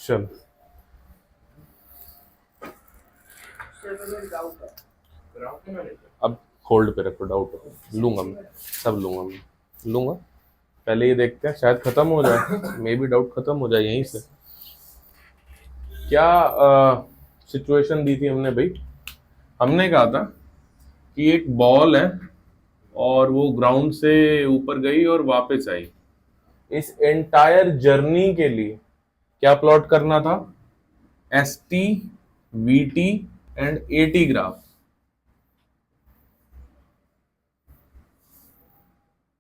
चल अब होल्ड पे रखो, डाउट लूंगा मैं, सब लूंगा। पहले ये देखते हैं, शायद खत्म हो जाए, मे बी डाउट खत्म हो जाए यहीं से। क्या सिचुएशन दी थी हमने भाई? हमने कहा था कि एक बॉल है और वो ग्राउंड से ऊपर गई और वापस आई। इस एंटायर जर्नी के लिए क्या प्लॉट करना था? S T, we T and A T graph.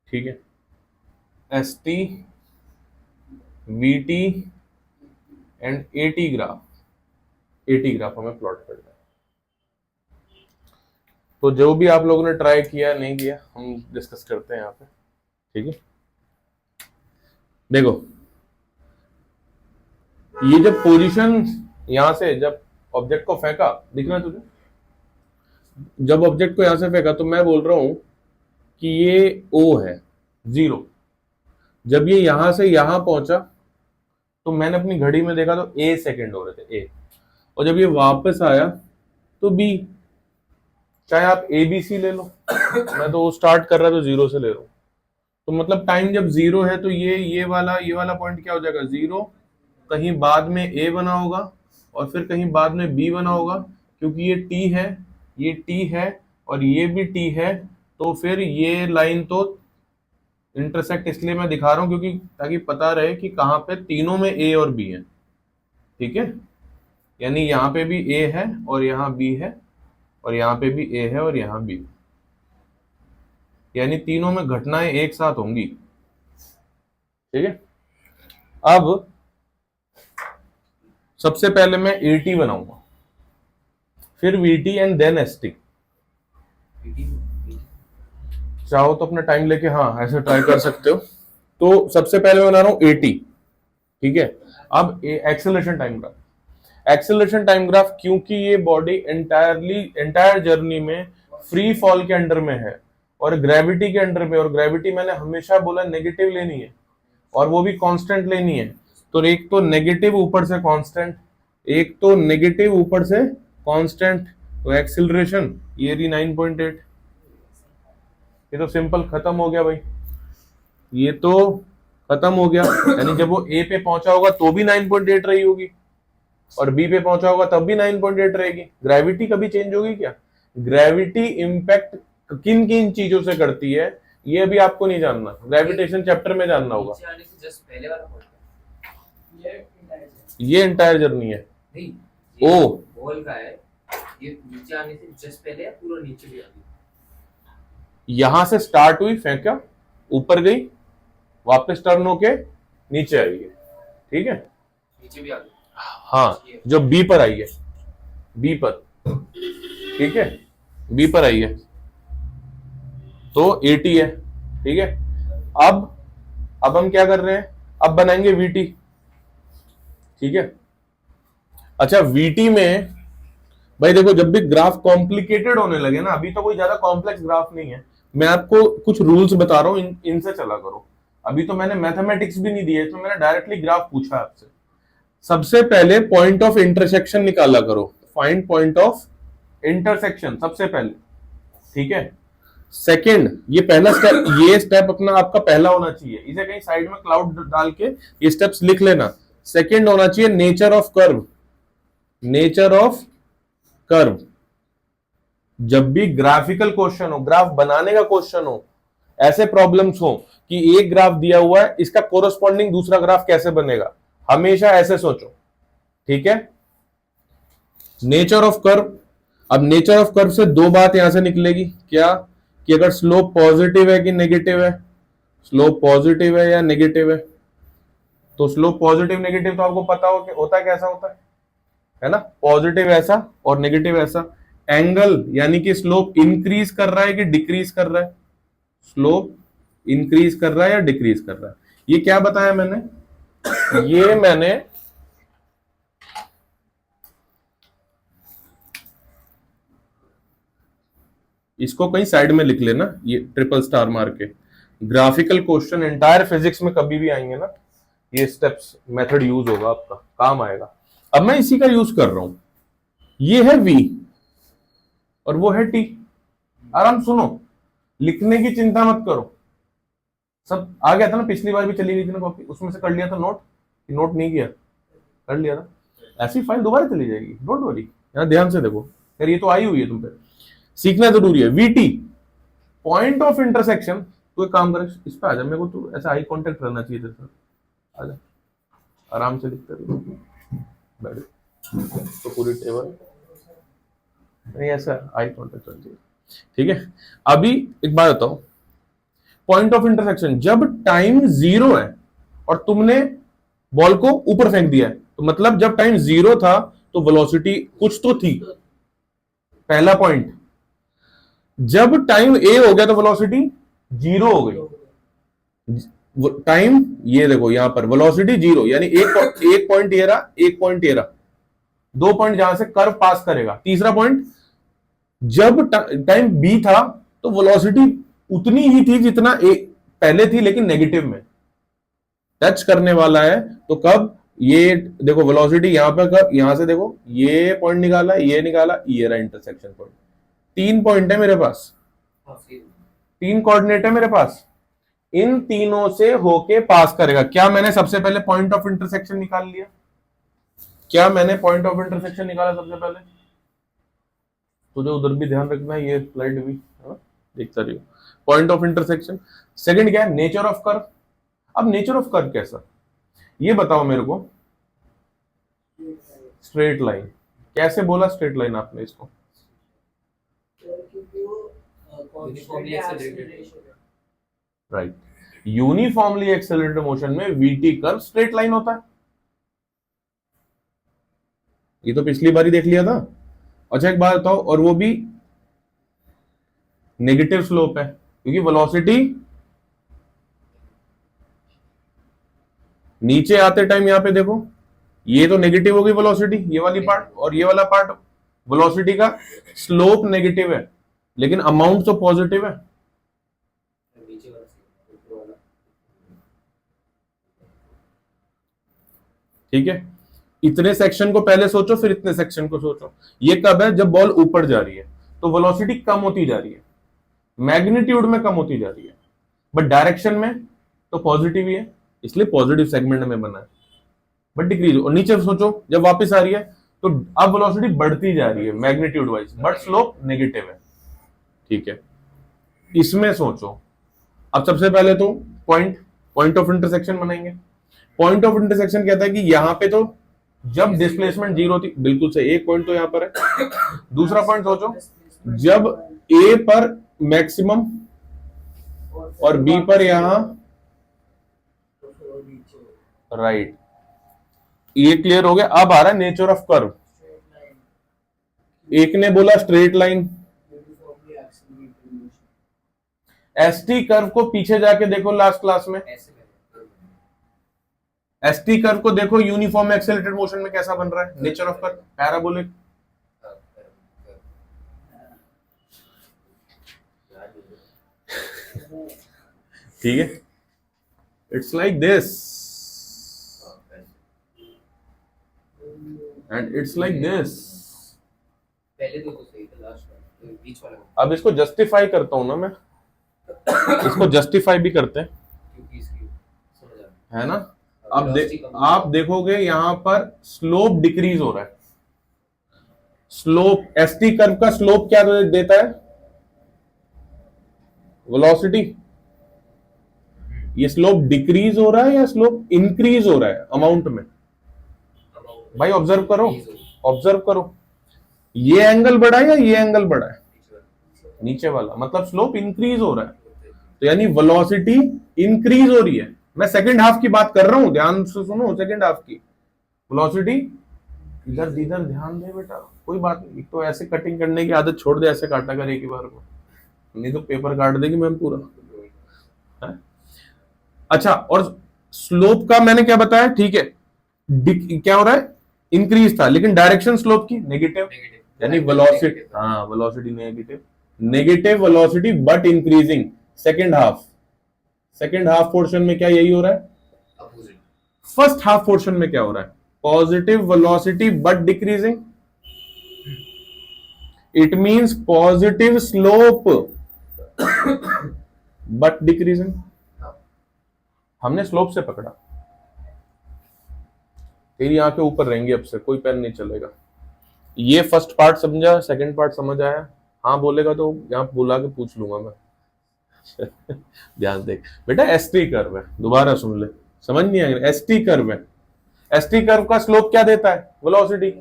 ठीक है, S T, we T and A T graph हमें प्लॉट करना है। तो जो भी आप लोगों ने ट्राई किया नहीं किया, हम डिस्कस करते हैं यहाँ पे। ठीक है, देखो ये जब पोजीशन यहां से, जब ऑब्जेक्ट को फेंका, दिख रहा है तुझे? जब ऑब्जेक्ट को यहां से फेंका तो मैं बोल रहा हूं कि ये ओ है, 0। जब ये यहां से यहां पहुंचा तो मैंने अपनी घड़ी में देखा तो ए सेकंड हो रहे थे, ए। और जब ये वापस आया तो बी। चाहे आप ए बी सी ले लो, मैं तो स्टार्ट कर रहा तो 0 से ले रहा हूं। तो मतलब टाइम जब 0 है तो ये वाला पॉइंट क्या हो जाएगा? 0। कहीं बाद में ए बना होगा और फिर कहीं बाद में बी बना होगा, क्योंकि ये टी है, ये टी है और ये भी टी है। तो फिर ये लाइन तो इंटरसेक्ट इसलिए मैं दिखा रहा हूं क्योंकि ताकि पता रहे कि कहां पे तीनों में ए और बी है। ठीक है, यानी यहाँ पे भी ए है और यहाँ बी है, और यहाँ पे भी ए है और यहाँ बी, यानी तीनों में घटनाएं एक साथ होंगी। ठीक है, अब सबसे पहले मैं ए टी बनाऊंगा, फिर V T and then S T. चाहो तो अपना टाइम लेके हाँ ऐसे ट्राई कर सकते हो। तो सबसे पहले मैं बना रहा हूं ए टी। ठीक है, अब acceleration time graph. Acceleration time graph, क्योंकि ये बॉडी एंटायर जर्नी में फ्री फॉल के अंडर में है और ग्रेविटी के अंडर में, और ग्रेविटी मैंने हमेशा बोला नेगेटिव लेनी है और वो भी कांस्टेंट लेनी है। तो एक तो नेगेटिव ऊपर से कांस्टेंट, एक तो नेगेटिव ऊपर से कांस्टेंट। तो एक्सेलरेशन ये रही 9.8। ये तो सिंपल खत्म हो गया भाई, ये तो खत्म हो गया। यानी जब वो ए पे पहुंचा होगा तो भी 9.8 रही होगी और बी पे पहुंचा होगा तब भी 9.8 रहेगी। ग्रेविटी कभी चेंज होगी क्या? ग्रेविटी इंपैक्ट किन किन चीजों से करती है ये अभी आपको नहीं जानना, ग्रेविटेशन चैप्टर में जानना होगा। ये एंटायर जर्नी है। ओ बॉल का है, ये नीचे आने से जस्ट पहले पूरा नीचे भी आ गई। यहां से स्टार्ट हुई, फेंका, ऊपर गई, वापस टर्न होके नीचे आई है। ठीक है, नीचे भी आ गई। हाँ, जो बी पर आई है, बी पर। ठीक है, बी पर आई है तो 80 है। ठीक है, अब हम क्या कर रहे हैं? अब बनाएंगे वीटी। ठीक है, अच्छा वीटी में भाई देखो, जब भी ग्राफ कॉम्प्लिकेटेड होने लगे ना, अभी तो कोई ज्यादा कॉम्प्लेक्स ग्राफ नहीं है, मैं आपको कुछ रूल्स बता रहा हूं, इनसे चला करो। अभी तो मैंने मैथमेटिक्स भी नहीं दिए, तो मैंने डायरेक्टली ग्राफ पूछा आपसे। सबसे पहले पॉइंट ऑफ इंटरसेक्शन निकाला करो, फाइंड पॉइंट ऑफ इंटरसेक्शन सबसे पहले। ठीक है, सेकंड, ये पहला स्टेप, ये स्टेप अपना आपका पहला होना चाहिए, इसे कहीं साइड में क्लाउड डाल के ये स्टेप्स लिख लेना। सेकंड होना चाहिए nature of curve. Nature of curve, जब भी ग्राफिकल क्वेश्चन हो, ग्राफ बनाने का क्वेश्चन हो, ऐसे प्रॉब्लम्स हो कि एक ग्राफ दिया हुआ है, इसका कोरस्पॉन्डिंग दूसरा ग्राफ कैसे बनेगा, हमेशा ऐसे सोचो। ठीक है, नेचर ऑफ कर्व। अब नेचर ऑफ कर्व से दो बात यहां से निकलेगी, क्या? कि अगर स्लोप पॉजिटिव है कि नेगेटिव है, स्लोप पॉजिटिव है या नेगेटिव है। तो स्लोप पॉजिटिव नेगेटिव तो आपको पता हो कि होता है, कैसा होता है ना? पॉजिटिव ऐसा और नेगेटिव ऐसा। एंगल, यानी कि स्लोप इंक्रीज कर रहा है कि डिक्रीज कर रहा है, स्लोप इंक्रीज कर रहा है या डिक्रीज कर रहा है। ये क्या बताया मैंने? ये मैंने इसको कहीं साइड में लिख लेना, ये ट्रिपल स्टार मार के। ग्राफिकल क्वेश्चन एंटायर फिजिक्स में कभी भी आएंगे ना, ये स्टेप्स मेथड यूज होगा, आपका काम आएगा। अब मैं इसी का यूज कर रहा हूं, ये है v और वो है t। आराम सुनो, लिखने की चिंता मत करो, सब आ गया था ना, पिछली बार भी चली गई थी ना कॉपी, उसमें से कर लिया था नोट, नोट नहीं किया, कर लिया था, ऐसी फाइल दोबारा चली जाएगी, डोंट वरी। यहाँ ध्यान से देखो यार, ये तो आई हुई है तुम पे, सीखना जरूरी है। वीटी पॉइंट ऑफ इंटरसेक्शन, तू एक काम कर, इस पे आ जा, मेरे को तू ऐसा आई कांटेक्ट रहना चाहिए तेरे साथ, आ जा, आराम से लिखते रहो, बैठ तो पूरी टेबल नहीं, ऐसा आई कांटेक्ट रहना चाहिए, ठीक है। अभी एक बात बताओ, पॉइंट ऑफ इंटरसेक्शन, जब टाइम 0 है और तुमने बॉल को ऊपर फेंक दिया है, तो मतलब जब टाइम 0 था तो वेलोसिटी कुछ तो थी, पहला पॉइंट। जब टाइम a हो गया तो वेलोसिटी 0 हो गई। टाइम ये देखो यहां पर वेलोसिटी 0, यानी एक पॉइंट ये रहा, एक पॉइंट ये रहा, 2 पॉइंट जहां से कर्व पास करेगा। तीसरा पॉइंट, जब टाइम b था तो वेलोसिटी उतनी ही थी जितना a पहले थी, लेकिन नेगेटिव में टच करने वाला है। तो कब ये देखो वेलोसिटी यहां पर, कब यहां से देखो ये पॉइंट निकाला, ये निकाला, ये रहा इंटरसेक्शन पॉइंट। 3 पॉइंट है मेरे पास, 3 कोऑर्डिनेट है मेरे पास, इन तीनों से होके पास करेगा। क्या मैंने सबसे पहले पॉइंट ऑफ इंटरसेक्शन निकाल लिया? क्या मैंने पॉइंट ऑफ इंटरसेक्शन निकाला सबसे पहले? तुझे उधर भी ध्यान रखना है, ये स्लाइड भी देखता रहियो। Point of intersection. सेकंड क्या है? Nature of curve. अब नेचर ऑफ कर्व कैसा, ये बताओ मेरे को। Straight line. कैसे बोला स्ट्रेट लाइन आपने इसको? राइट, यूनिफॉर्मली एक्सेलरेटेड मोशन में वीटी कर्व स्ट्रेट लाइन होता है। ये तो पिछली बार ही देख लिया था। अच्छा एक बात बताओ, और वो भी नेगेटिव स्लोप है, क्योंकि वेलोसिटी नीचे आते टाइम यहां पे देखो, ये तो नेगेटिव होगी वेलोसिटी, ये वाली पार्ट, और ये वाला पार्ट वेलोसिटी का स्लोप नेगेटिव है, लेकिन अमाउंट तो पॉजिटिव है। ठीक है, इतने सेक्शन को पहले सोचो, फिर इतने सेक्शन को सोचो। ये कब है? जब बॉल ऊपर जा रही है तो वेलोसिटी कम होती जा रही है, मैग्नीट्यूड में कम होती जा रही है, बट डायरेक्शन में तो पॉजिटिव ही है, इसलिए पॉजिटिव सेगमेंट में बना है। बट डिक्रीज, और नीचे सोचो जब वापस आ रही है तो अब वेलोसिटी बढ़ती जा रही है magnitude wise, but slope negative है। ठीक है, इसमें सोचो। अब सबसे पहले तो पॉइंट ऑफ इंटरसेक्शन बनाएंगे। पॉइंट ऑफ इंटरसेक्शन कहता है कि यहां पे तो जब डिस्प्लेसमेंट 0 थी, बिल्कुल से एक पॉइंट तो यहां पर है। दूसरा पॉइंट सोचो, जब ए पर मैक्सिमम और बी पर यहां राइट। ये क्लियर हो गया। अब आ रहा है नेचर ऑफ कर्व। एक ने बोला स्ट्रेट लाइन, एसटी कर्व को पीछे जाके देखो लास्ट क्लास में, एसटी कर्व को देखो यूनिफॉर्म एक्सेलरेटेड मोशन में कैसा बन रहा है। Nature of curve parabolic. ठीक है, it's like this and it's like this. पहले तो सही था, लास्ट बीच वाला। अब इसको जस्टिफाई करता हूं ना मैं, इसको जस्टिफाई भी करते हैं, क्योंकि इसकी समझ आ रहा है ना। आप देखोगे यहां पर स्लोप डिक्रीज हो रहा है। स्लोप, एसटी कर्व का स्लोप क्या देता है? वेलोसिटी। ये स्लोप डिक्रीज हो रहा है या स्लोप इंक्रीज हो रहा है अमाउंट में? भाई ऑब्जर्व करो, ऑब्जर्व करो, ये एंगल बढ़ा है या ये एंगल बढ़ा है? नीचे वाला, मतलब स्लोप इंक्रीज हो रहा है, तो यानी वेलोसिटी इंक्रीज हो रही है। मैं सेकंड हाफ की बात कर रहा हूं, ध्यान से सुनो। सेकंड हाफ की वेलोसिटी, इधर इधर ध्यान दे बेटा, कोई बात नहीं। तो ऐसे कटिंग करने की आदत छोड़ दे, ऐसे काटा कर एक ही बार में, नहीं तो पेपर काट देगी मैम पूरा है? अच्छा, और स्लोप का मैंने क्या बताया? ठीक है, क्या हो रहा है? इंक्रीज था, लेकिन डायरेक्शन स्लोप की नेगेटिव, यानी वेलोसिटी, हाँ velocity negative, negative velocity but increasing. Second half portion में क्या यही हो रहा है? फर्स्ट हाफ पोर्शन में क्या हो रहा है? Positive velocity but decreasing, it means positive slope but decreasing. हमने स्लोप से पकड़ा, तेरी आंखें ऊपर रहेंगी अब से, कोई पेन नहीं चलेगा। ये फर्स्ट पार्ट समझा, सेकंड पार्ट समझ आया? हाँ बोलेगा तो यहां बुला के पूछ लूंगा मैं। ध्यान देख बेटा, एसटी कर्व है, दोबारा सुन ले, समझ नहीं आएगा। एसटी कर्व है, एसटी कर्व का स्लोप क्या देता है? वेलोसिटी।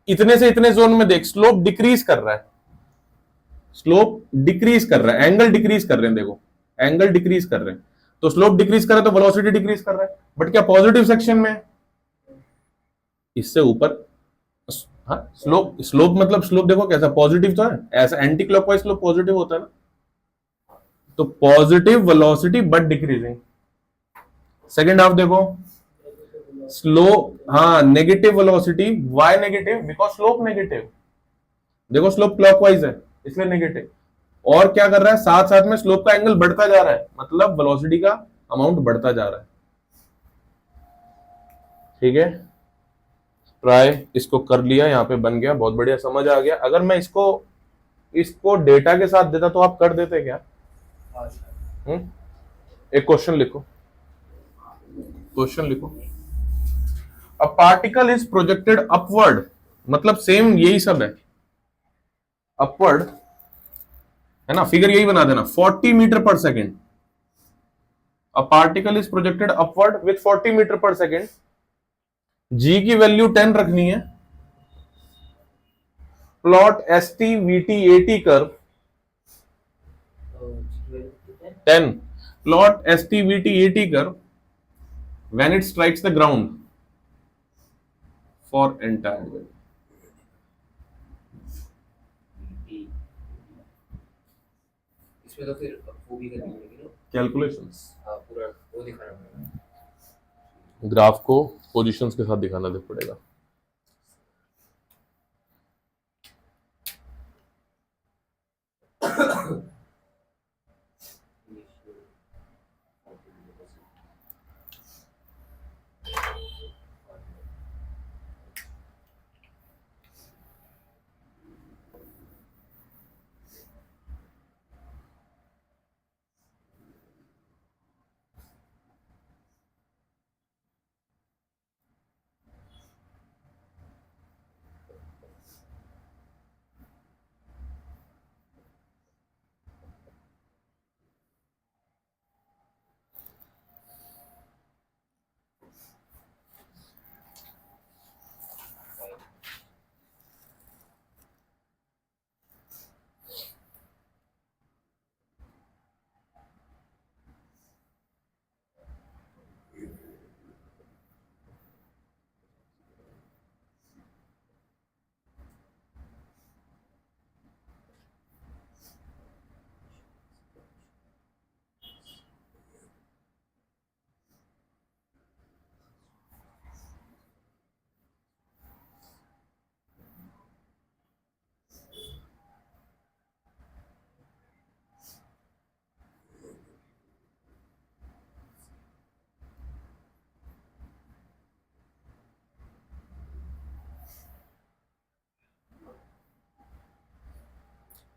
इतने से इतने जोन में देख, स्लोप डिक्रीज कर रहा है, स्लोप डिक्रीज कर रहा है, एंगल डिक्रीज कर रहे हैं, देखो एंगल डिक्रीज कर रहे हैं, तो स्लोप डिक्रीज कर रहा है तो वेलोसिटी डिक्रीज कर रहा है। बट क्या पॉजिटिव सेक्शन में है? इससे ऊपर। हाँ, स्लोप, स्लोप मतलब स्लोप देखो कैसा पॉजिटिव तो है, ऐसा एंटी क्लॉकवाइज स्लोप पॉजिटिव होता है ना, तो positive velocity but decreasing. Second half देखो, स्लो, हाँ negative velocity. Why negative? Because slope negative. देखो स्लोप क्लॉकवाइज है इसलिए नेगेटिव। और क्या कर रहा है? साथ साथ में स्लोप का एंगल बढ़ता जा रहा है, मतलब वेलोसिटी का अमाउंट बढ़ता जा रहा है। ठीक है, ट्राई इसको कर लिया, यहां पे बन गया, बहुत बढ़िया, समझ आ गया। अगर मैं इसको इसको डेटा के साथ देता तो आप कर देते क्या? एक क्वेश्चन लिखो, क्वेश्चन लिखो। A particle is projected upward, मतलब सेम यही सब है, अपवर्ड है ना, फिगर यही बना देना, 40 metre per second. A particle is projected upward with 40 metre per second, जी की वैल्यू 10 रखनी है। Plot S T V T A T curve 10, plot S T V T A T curve when it strikes the ground for entire wave. इसमें तो फिर वो भी करनी पड़ेगी ना, कैलकुलेशंस, पूरा वो दिखाना पड़ेगा, ग्राफ को पोजीशंस के साथ दिखाना पड़ेगा।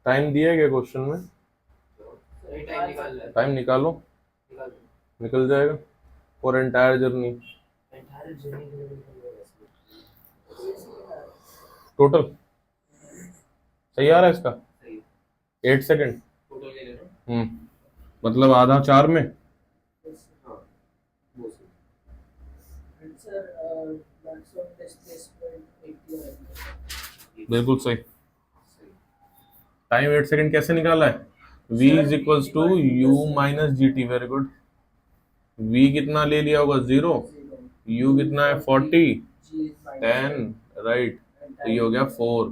टाइम दिया गया क्वेश्चन में, टाइम निकाल ले, टाइम निकालो, निकाल निकल जाएगा for entire journey. Entire journey के लिए टोटल सही आ रहा है इसका, सही 8 सेकेंड। टोटल ले लेना, मतलब आधा 4 में। हाँ वो सही, बिल्कुल सही। टाइम 8 सेकेंड कैसे निकाला है? v is equals to u minus g t. Very good. v कितना ले लिया होगा? 0। u कितना है? 40, 10, राइट, तो ये हो गया 4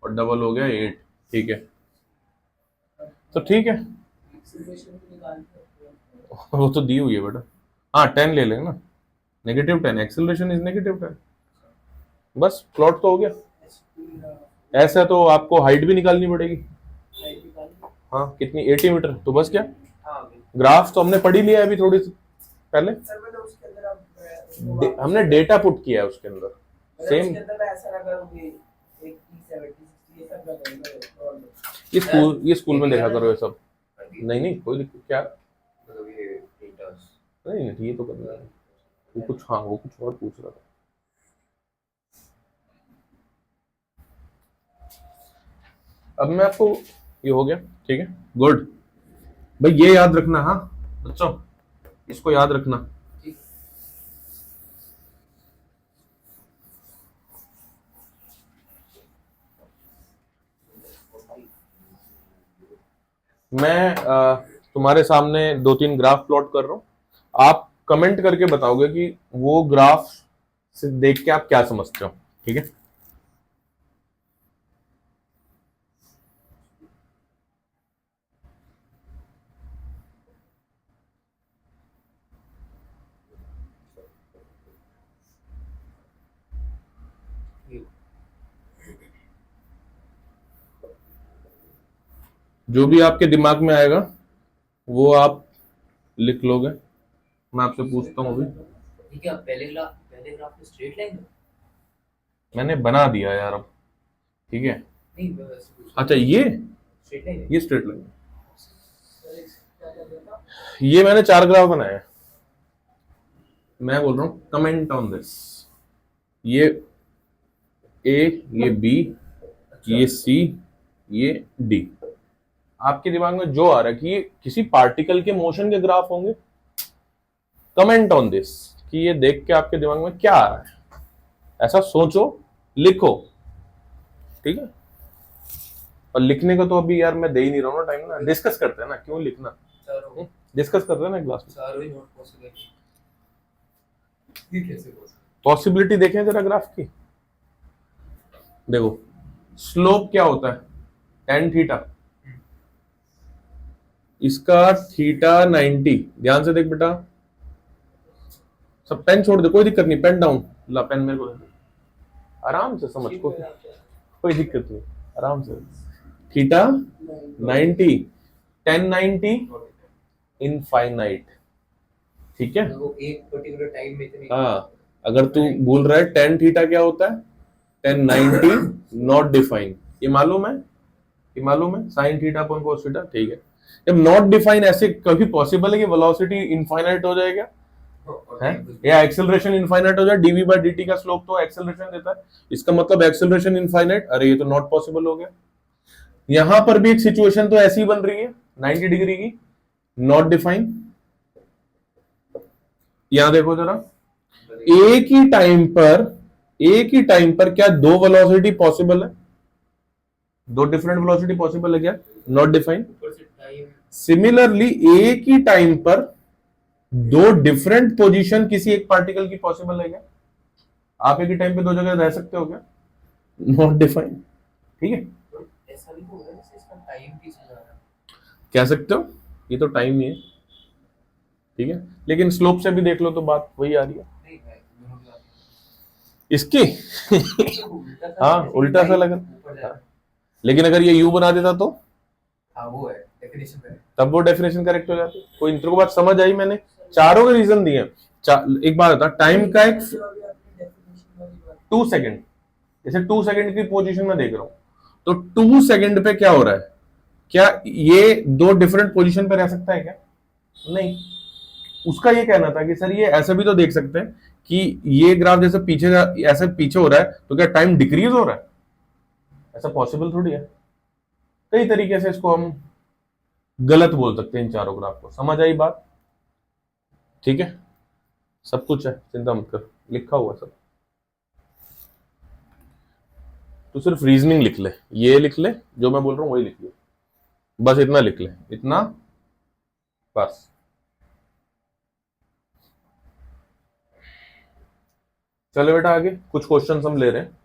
और डबल हो गया 8। ठीक है, तो ठीक है, वो तो दी हुई है बेटा। हाँ 10 ले लेना, नेगेटिव 10, एक्सेलरेशन इज नेगेटिव 10। बस प्लॉट तो हो गया। ऐसा तो आपको हाइट भी निकालनी पड़ेगी। हाँ कितनी? 80 मीटर। तो बस क्या, हाँ ग्राफ तो हमने पढ़ ही लिया है अभी थोड़ी सी, पहले सर मैंने उसके अंदर अब हमने डेटा पुट किया है उसके अंदर सेम। उसके अंदर मैं ऐसा लगा कि एक T70 60 ये सब लगा है। ये स्कूल में देखा करो ये सब। नहीं नहीं कोई दिक्कत क्या मतलब ये डेटास नहीं नहीं ये तो करना है। वो कुछ हाँ वो कुछ और पूछ रहा था। अब मैं आपको ये हो गया ठीक है गुड भाई ये याद रखना हाँ बच्चों इसको याद रखना। ठीक मैं तुम्हारे सामने 2-3 ग्राफ प्लॉट कर रहा हूँ आप कमेंट करके बताओगे कि वो ग्राफ से देख के आप क्या समझते हो ठीक है। जो भी आपके दिमाग में आएगा वो आप लिख लोगे। मैं आपसे पूछता हूँ अभी ठीक है पहले ग्राफ में स्ट्रेट लाइन है मैंने बना दिया यार अब ठीक है। नहीं मैं वैसे पूछ अच्छा ये स्ट्रेट लाइन है ये स्ट्रेट लाइन ये मैंने 4 ग्राफ बनाए हैं। मैं बोल रहा हूँ कमेंट ऑन दिस ये ए ये बी ये सी ये डी आपके दिमाग में जो आ रहा है कि ये किसी पार्टिकल के मोशन के ग्राफ होंगे। कमेंट ऑन दिस कि ये देख के आपके दिमाग में क्या आ रहा है ऐसा सोचो लिखो ठीक है। और लिखने का तो अभी यार मैं दे ही नहीं रहा हूँ ना टाइम ना डिस्कस करते हैं ना क्यों लिखना सर डिस्कस करते हैं ना क्लास में। सर ही नोट पॉसिबल ये कैसे पॉसिबल पॉसिबिलिटी देखें जरा ग्राफ की देखो स्लोप क्या होता है tan थीटा इसका थीटा 90 ध्यान से देख बेटा सब पेन छोड़ दे कोई दिक्कत नहीं पेन डाउन ला पेन मेरे को दे दे आराम से समझ को कोई दिक्कत नहीं आराम से थीटा 90 1090 इनफाइनाइट ठीक है। वो एक पर्टिकुलर टाइम में इतनी हाँ अगर तू भूल रहा है tan थीटा क्या होता है 1090 नॉट डिफाइन ये मालूम है sine theta upon cos theta ठीक है। जब नॉट डिफाइन ऐसे कभी पॉसिबल है कि वेलोसिटी इनफाइनाइट हो जाएगा है या एक्सेलरेशन इनफाइनाइट हो जाए डीवी बाय डीटी का स्लोप तो एक्सेलरेशन देता है इसका मतलब एक्सेलरेशन इनफाइनाइट अरे ये तो नॉट पॉसिबल हो गया। यहां पर भी एक सिचुएशन तो ऐसी बन रही है 90 डिग्री की नॉट डिफाइन। यहां देखो जरा एक ही टाइम पर क्या दो वेलोसिटी पॉसिबल है दो डिफरेंट वेलोसिटी पॉसिबल है क्या नॉट डिफाइन। ऊपर से टाइम सिमिलरली एक ही टाइम पर दो डिफरेंट पोजीशन किसी एक पार्टिकल की पॉसिबल है क्या आप एक ही टाइम पे दो जगह रह सकते हो क्या नॉट डिफाइन ठीक है। ऐसा भी हो रहा है इसका टाइम की चल रहा है कह सकते हो ये तो टाइम ही है ठीक है लेकिन स्लोप से भी देख लो तो बात वही आ रही है नहीं मैं दोनों की बात इसकी हाँ उल्टा सा लगा हाँ, लेकिन अगर ये यू बना देता तो हाँ वो है डेफिनेशन है तब वो डेफिनेशन करेक्ट हो जाती कोई इंटर को बात समझ आई मैंने चारों के रीजन दिए एक बात होता टाइम का एक 2 सेकंड जैसे 2 सेकंड की पोजीशन में देख रहा हूं तो 2 सेकंड पे क्या हो रहा है क्या ये दो डिफरेंट पोजीशन पे रह सकता है क्या नहीं। उसका ये कहना था कि सर ये ऐसा भी तो देख सकते हैं कि ये ग्राफ जैसे पीछे ऐसे पीछे हो रहा है तो क्या टाइम डिक्रीज हो रहा है ऐसा पॉसिबल थोड़ी है। कई तरीके से इसको हम गलत बोल सकते हैं इन चारों ग्राफ को समझ आई बात ठीक है। सब कुछ है चिंता मत कर लिखा हुआ सब तो सिर्फ रीजनिंग लिख ले ये लिख ले जो मैं बोल रहा हूं वही लिख ले बस इतना लिख ले इतना बस। चलो बेटा आगे कुछ क्वेश्चंस हम ले रहे हैं।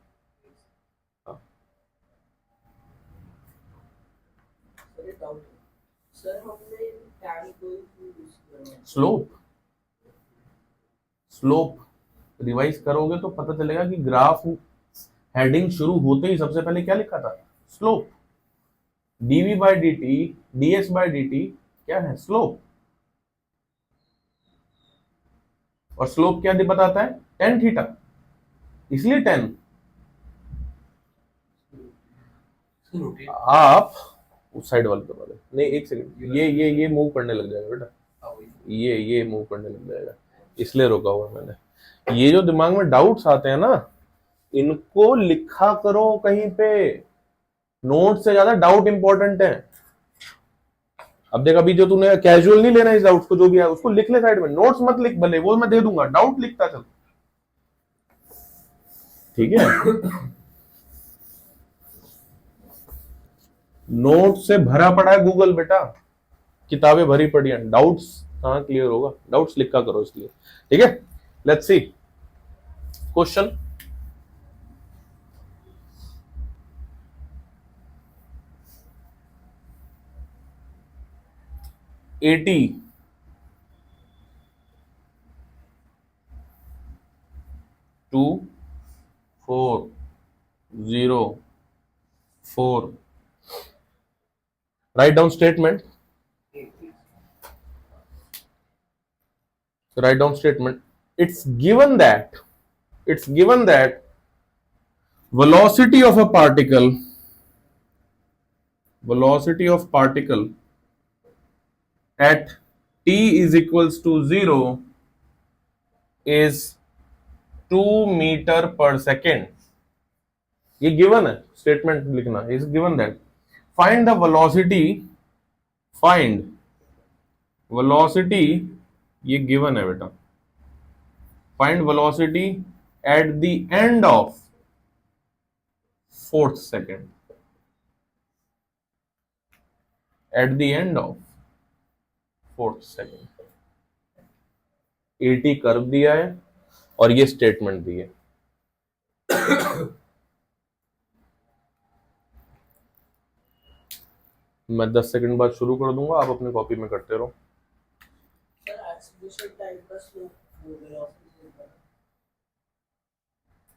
सर हमने tan को यूज किया स्लोप रिवाइज करोगे तो पता चलेगा कि ग्राफ हेडिंग शुरू होते ही सबसे पहले क्या लिखा था slope dv by dt ds by dt क्या है स्लोप और स्लोप क्या बताता है, tan थीटा, इसलिए tan। रोटेट आप उस साइड वाले पे वाले नहीं, एक सेकंड, ये मूव करने लग जाएगा बेटा, ये मूव करने लग जाएगा, इसलिए रोका हुआ मैंने। ये जो दिमाग में डाउट्स आते हैं ना, इनको लिखा करो कहीं पे, नोट से ज्यादा डाउट इंपॉर्टेंट है। अब देख, अभी जो तूने कैजुअल नहीं लेना इस डाउट को, जो भी है उसको लिख ले साइड में, नोट्स मत लिख, भले वो मैं दे दूंगा, डाउट लिखता चल, ठीक है। नोट से भरा पड़ा है गूगल बेटा, किताबें भरी पड़ी हैं, डाउट्स कहां क्लियर होगा, डाउट्स लिखा करो इसलिए, ठीक है। Let's see question. Eighty 2404, write down statement, write down statement. It's given that velocity of a particle at t is equals to 0 is 2 meter per second. ये गिवन है, स्टेटमेंट लिखना, is given that find the velocity, ये given है बेटा, find velocity at the end of 4th second, at the end of 4th second. 80 curve दिया है और ये स्टेटमेंट दी है। मैं 10 सेकंड बाद शुरू कर दूंगा, आप अपनी कॉपी में करते रहो। सर एक्सीलरेशन टाइम का स्लोप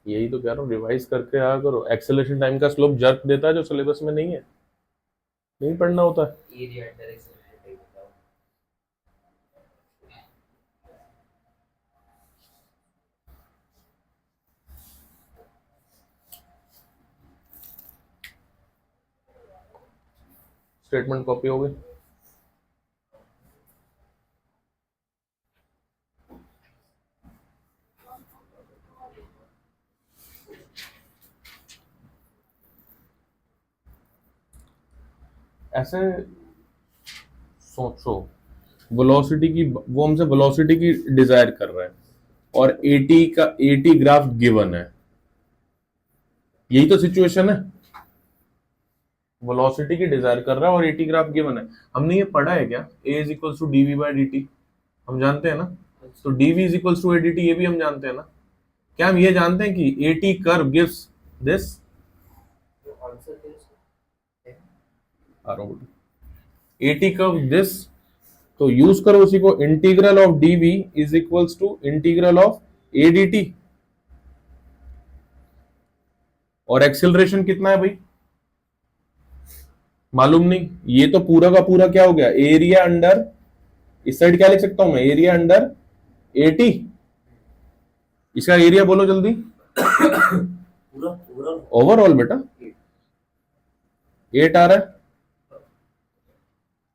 यही तो कह रहा हूँ, रिवाइज करके आया करो। एक्सेलरेशन टाइम का स्लोप जर्क देता है जो सिलेबस में नहीं है, नहीं पढ़ना होता है। एरिया अंडर एक्सेलरेशन टाइप बताओ। स्टेटमेंट कॉपी हो गई। ऐसे सोचो, वेलोसिटी की, वो हमसे वेलोसिटी की डिजायर कर रहा है और 80 ग्राफ गिवन है, यही तो सिचुएशन है। वेलोसिटी की डिजायर कर रहा है और 80 ग्राफ गिवन है। हमने ये पढ़ा है क्या, a is equals to dv by dt, हम जानते हैं ना। तो dv is equals to adt, ये भी हम जानते हैं ना। क्या हम ये जानते हैं कि 80 कर्व गिव्स दिस, आंसर दे 80 कर्व दिस, तो यूज करो उसी को, integral of dv is equals to integral of adt। और एक्सेलरेशन कितना है भाई, मालूम नहीं। ये तो पूरा का पूरा क्या हो गया, एरिया अंडर, इस साइड क्या लिख सकता हूं मैं, एरिया अंडर 80। इसका एरिया बोलो जल्दी, पूरा ओवरऑल बेटा 8 आ रहा है,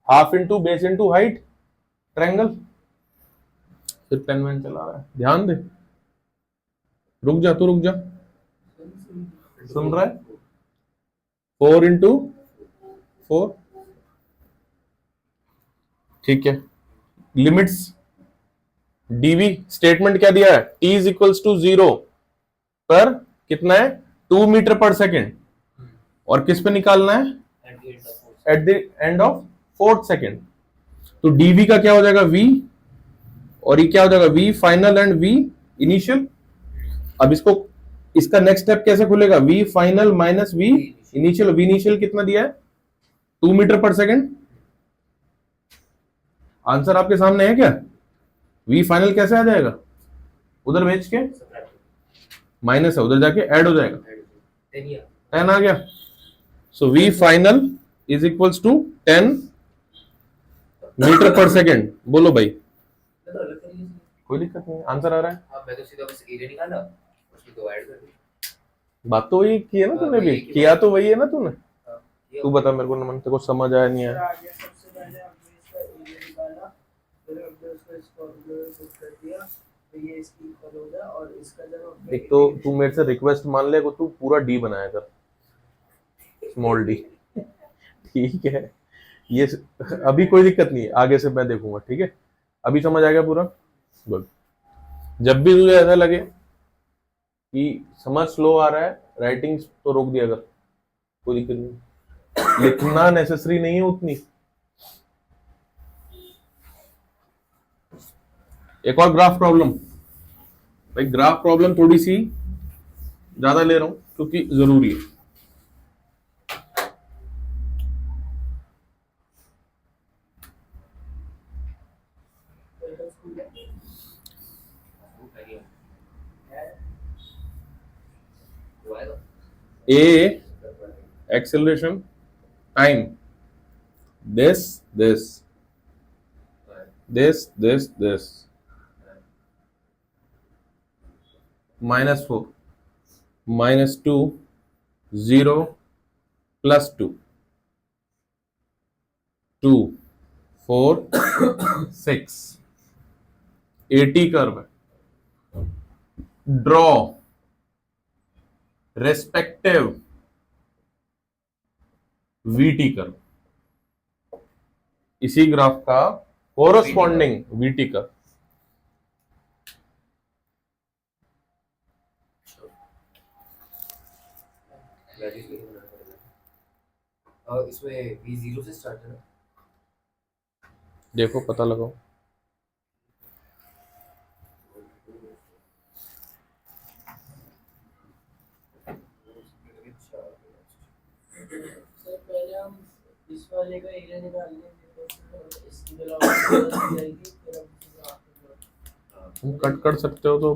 half into base into height, triangle. फिर पेन वैन चला रहा है, ध्यान दे, रुक जा तू, रुक जा, सुन रहा है। 4 इंटू 4, ठीक है। लिमिट्स dv, स्टेटमेंट क्या दिया है, t इज इक्वल्स टू 0 पर कितना है, 2 मीटर पर सेकेंड, और किस पे निकालना है, at the end of 4th second. तो dv का क्या हो जाएगा, v, और ये क्या हो जाएगा, v final and v initial. अब इसको, इसका नेक्स्ट स्टेप कैसे खुलेगा, v final minus v initial. v initial कितना दिया है, 2 मीटर पर सेकेंड। आंसर आपके सामने है क्या, v फाइनल कैसे आ जाएगा, उधर भेज के माइनस है, उधर जाके ऐड हो जाएगा, 10 आ गया। So v final is equals to 10 metre per second. बोलो भाई, कोई दिक्कत नहीं है, आंसर आ रहा है। हाँ मैं तो सीधा बस एरिया निकाला, उसमें दो ऐड कर दी। बात तो वही की है ना तूने वही भी, है कि किया तो वही है ना तूने। हाँ, ये तू बता मेरे को, नमन तेरे को समझ आया नहीं फिर आया? आगे सबसे पहले हमने इसका एरिया निकाला, फिर हमने उसको स्क्वायर में पुट कर दिया, तो ये इसकी इक्वल हो गया। और इसका जब हमने एक तो तू मेरे से रिक्वेस्ट मान ले को, तू पूरा डी बनाया कर, स्मॉल डी। ठीक है, ये अभी कोई दिक्कत नहीं है, आगे से मैं देखूंगा, ठीक है। अभी समझ आ गया पूरा? गुड। जब भी तुझे ऐसा लगे कि समझ स्लो आ रहा है, राइटिंग तो रोक दिया कर, कोई दिक्कत नहीं, लिखना नेसेसरी नहीं है उतनी। एक और ग्राफ प्रॉब्लम। भाई ग्राफ प्रॉब्लम थोड़ी सी ज्यादा ले रहा हूं क्योंकि जरूरी है। वो आएगा। ए acceleration, time, this, -4, -2, 0, +2, 2, 4, 6, 80 कर्व है। ड्रॉ रेस्पेक्टिव VT कर्व, इसी ग्राफ का कोरस्पॉन्डिंग VT कर्व। वैल्यूज लेके बनाना पड़ेगा। और इसमें v0 से स्टार्ट है ना? देखो पता लगाओ। सर पहले हम इस वाले का एरिया निकाल लेंगे, तो इसकी वेलोसिटी जाएगी, फिर हम इसको आगे तुम कट कर सकते हो तो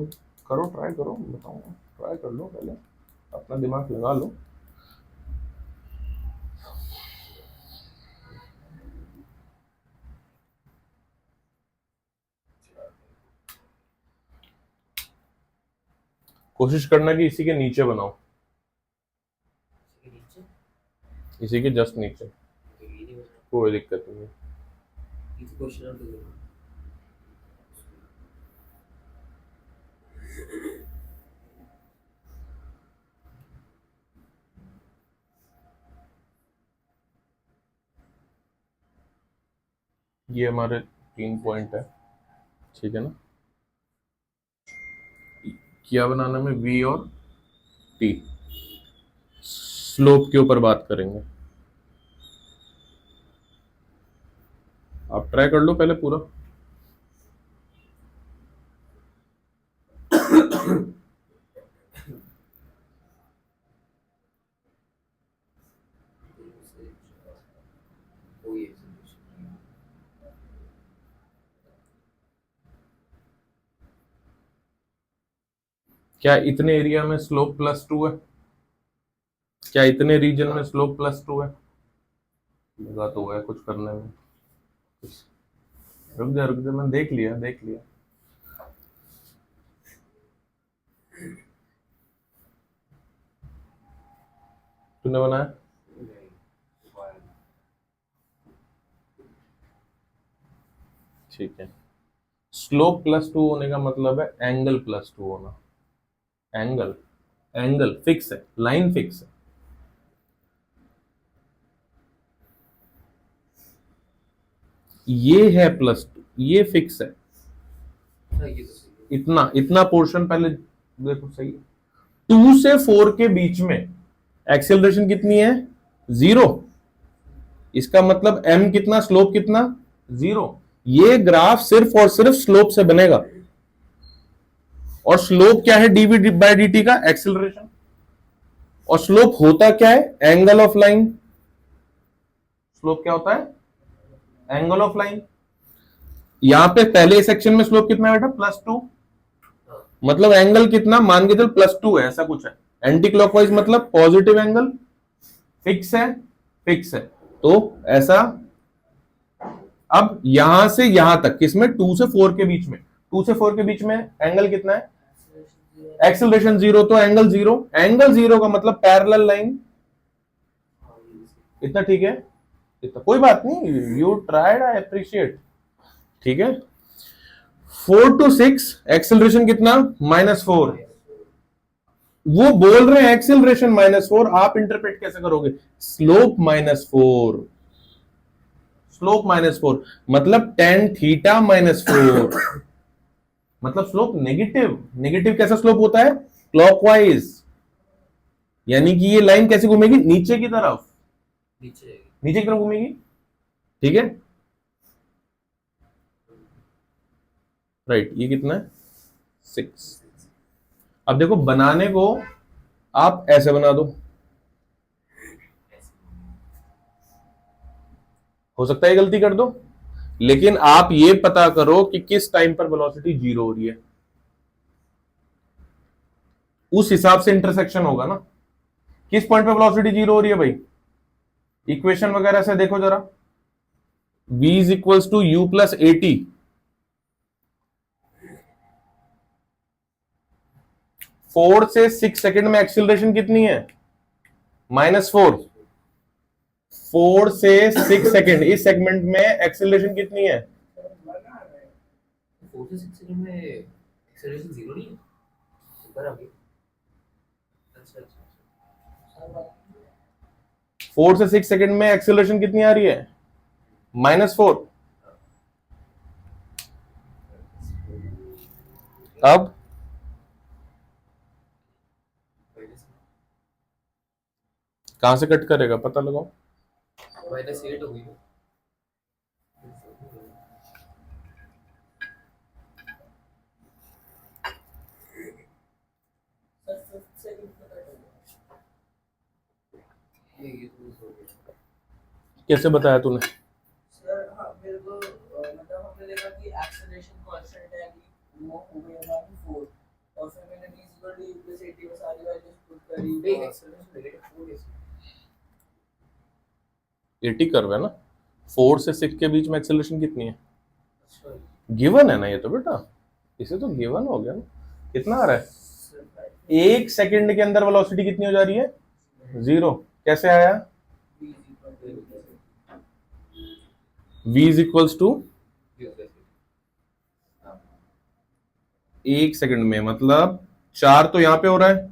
करो, ट्राई करो, बताऊंगा, ट्राई कर लो, पहले अपना दिमाग लगा लो। कोशिश करना कि इसी के नीचे बनाओ, इसके नीचे इसी के जस्ट नीचे, तो ये नहीं बना। कोई दिक्कत नहीं है। ये तो क्वेश्चन आउट हो गया। ये हमारे 3 पॉइंट है, ठीक है ना। क्या बनाने में V और T, स्लोप के ऊपर बात करेंगे। आप ट्राई कर लो पहले पूरा। वो ये क्या इतने एरिया में स्लोप +2 है? क्या इतने रीजन में स्लोप +2 है? लगा तो हुआ है कुछ करने में। रुक जा, मैंने देख लिया। तूने बनाया? ठीक है। स्लोप +2 होने का मतलब है एंगल +2 होना। एंगल फिक्स है, लाइन फिक्स है। ये है +2, ये फिक्स है। हाँ, ये तो सही है। इतना पोर्शन पहले देखो, सही है। 2 से 4 के बीच में एक्सेलरेशन कितनी है? 0। इसका मतलब m कितना, स्लोप कितना? 0। ये ग्राफ सिर्फ और सिर्फ स्लोप से बनेगा, और स्लोप क्या है? dv/dt का एक्सेलरेशन। और स्लोप होता क्या है? Angle of line. स्लोप क्या होता है? Angle of line. यहां पे पहले सेक्शन में स्लोप कितना है बेटा? +2। मतलब एंगल कितना? मान के चल +2 है, ऐसा कुछ है। एंटी क्लॉकवाइज मतलब पॉजिटिव एंगल। फिक्स है। तो ऐसा। अब यहां से यहां तक किसमें? 2 से 4 के बीच में। 2 से 4 के बीच में एंगल कितना है? एक्सेलरेशन 0, तो एंगल 0, एंगल 0 का मतलब पैरेलल लाइन। इतना ठीक है? इतना कोई बात नहीं, यू ट्राइड, आई अप्रिशिएट। ठीक है, 4 to 6 एक्सेलरेशन कितना? -4। वो बोल रहे हैं एक्सेलरेशन -4, आप इंटरप्रेट कैसे करोगे? स्लोप -4, स्लोप -4 मतलब tan थीटा -4, मतलब स्लोप नेगेटिव। नेगेटिव कैसा स्लोप होता है? क्लॉकवाइज, यानी कि ये लाइन कैसे घूमेगी? नीचे की तरफ, नीचे की तरफ घूमेगी। ठीक है, राइट। ये कितना है? 6। अब देखो, बनाने को आप ऐसे बना दो, हो सकता है गलती कर दो, लेकिन आप ये पता करो कि किस टाइम पर वेलोसिटी 0 हो रही है, उस हिसाब से इंटरसेक्शन होगा ना। किस पॉइंट पे वेलोसिटी 0 हो रही है भाई? इक्वेशन वगैरह से देखो जरा। v is equals to u plus AT। 4 से 6 सेकंड में एक्सीलरेशन कितनी है? -4। 4 से 6 सेकंड, इस सेगमेंट में एक्सीलरेशन कितनी है? 4 से 6 सेकंड में एक्सेलरेशन 0 नहीं है, ऊपर आ गई। अच्छा अच्छा, 4 से 6 सेकंड में एक्सीलरेशन कितनी आ रही है? -4। अब कहां से कट करेगा पता लगाओ। -8 हो गई है। ये तो हो गया। कैसे बताया तूने? सर हाँ, मेरे को मतलब हमने देखा कि एक्सेलरेशन कांस्टेंट है कि वो हो गया हमारी 4, और फिर मैंने v equal to u plus 80 में सारी वैल्यूज पुट करी। नहीं, एक्सेलरेशन -4 है। 80 कर्व है ना। 4 से 6 के बीच में एक्सेलरेशन कितनी है? अच्छा, गिवन है ना ये तो बेटा, इसे तो गिवन हो गया ना। कितना आ रहा है? 1 सेकंड के अंदर वेलोसिटी कितनी हो जा रही है? 0। कैसे आया? v is equals to 1 second में, मतलब 4 तो यहां पे हो रहा है,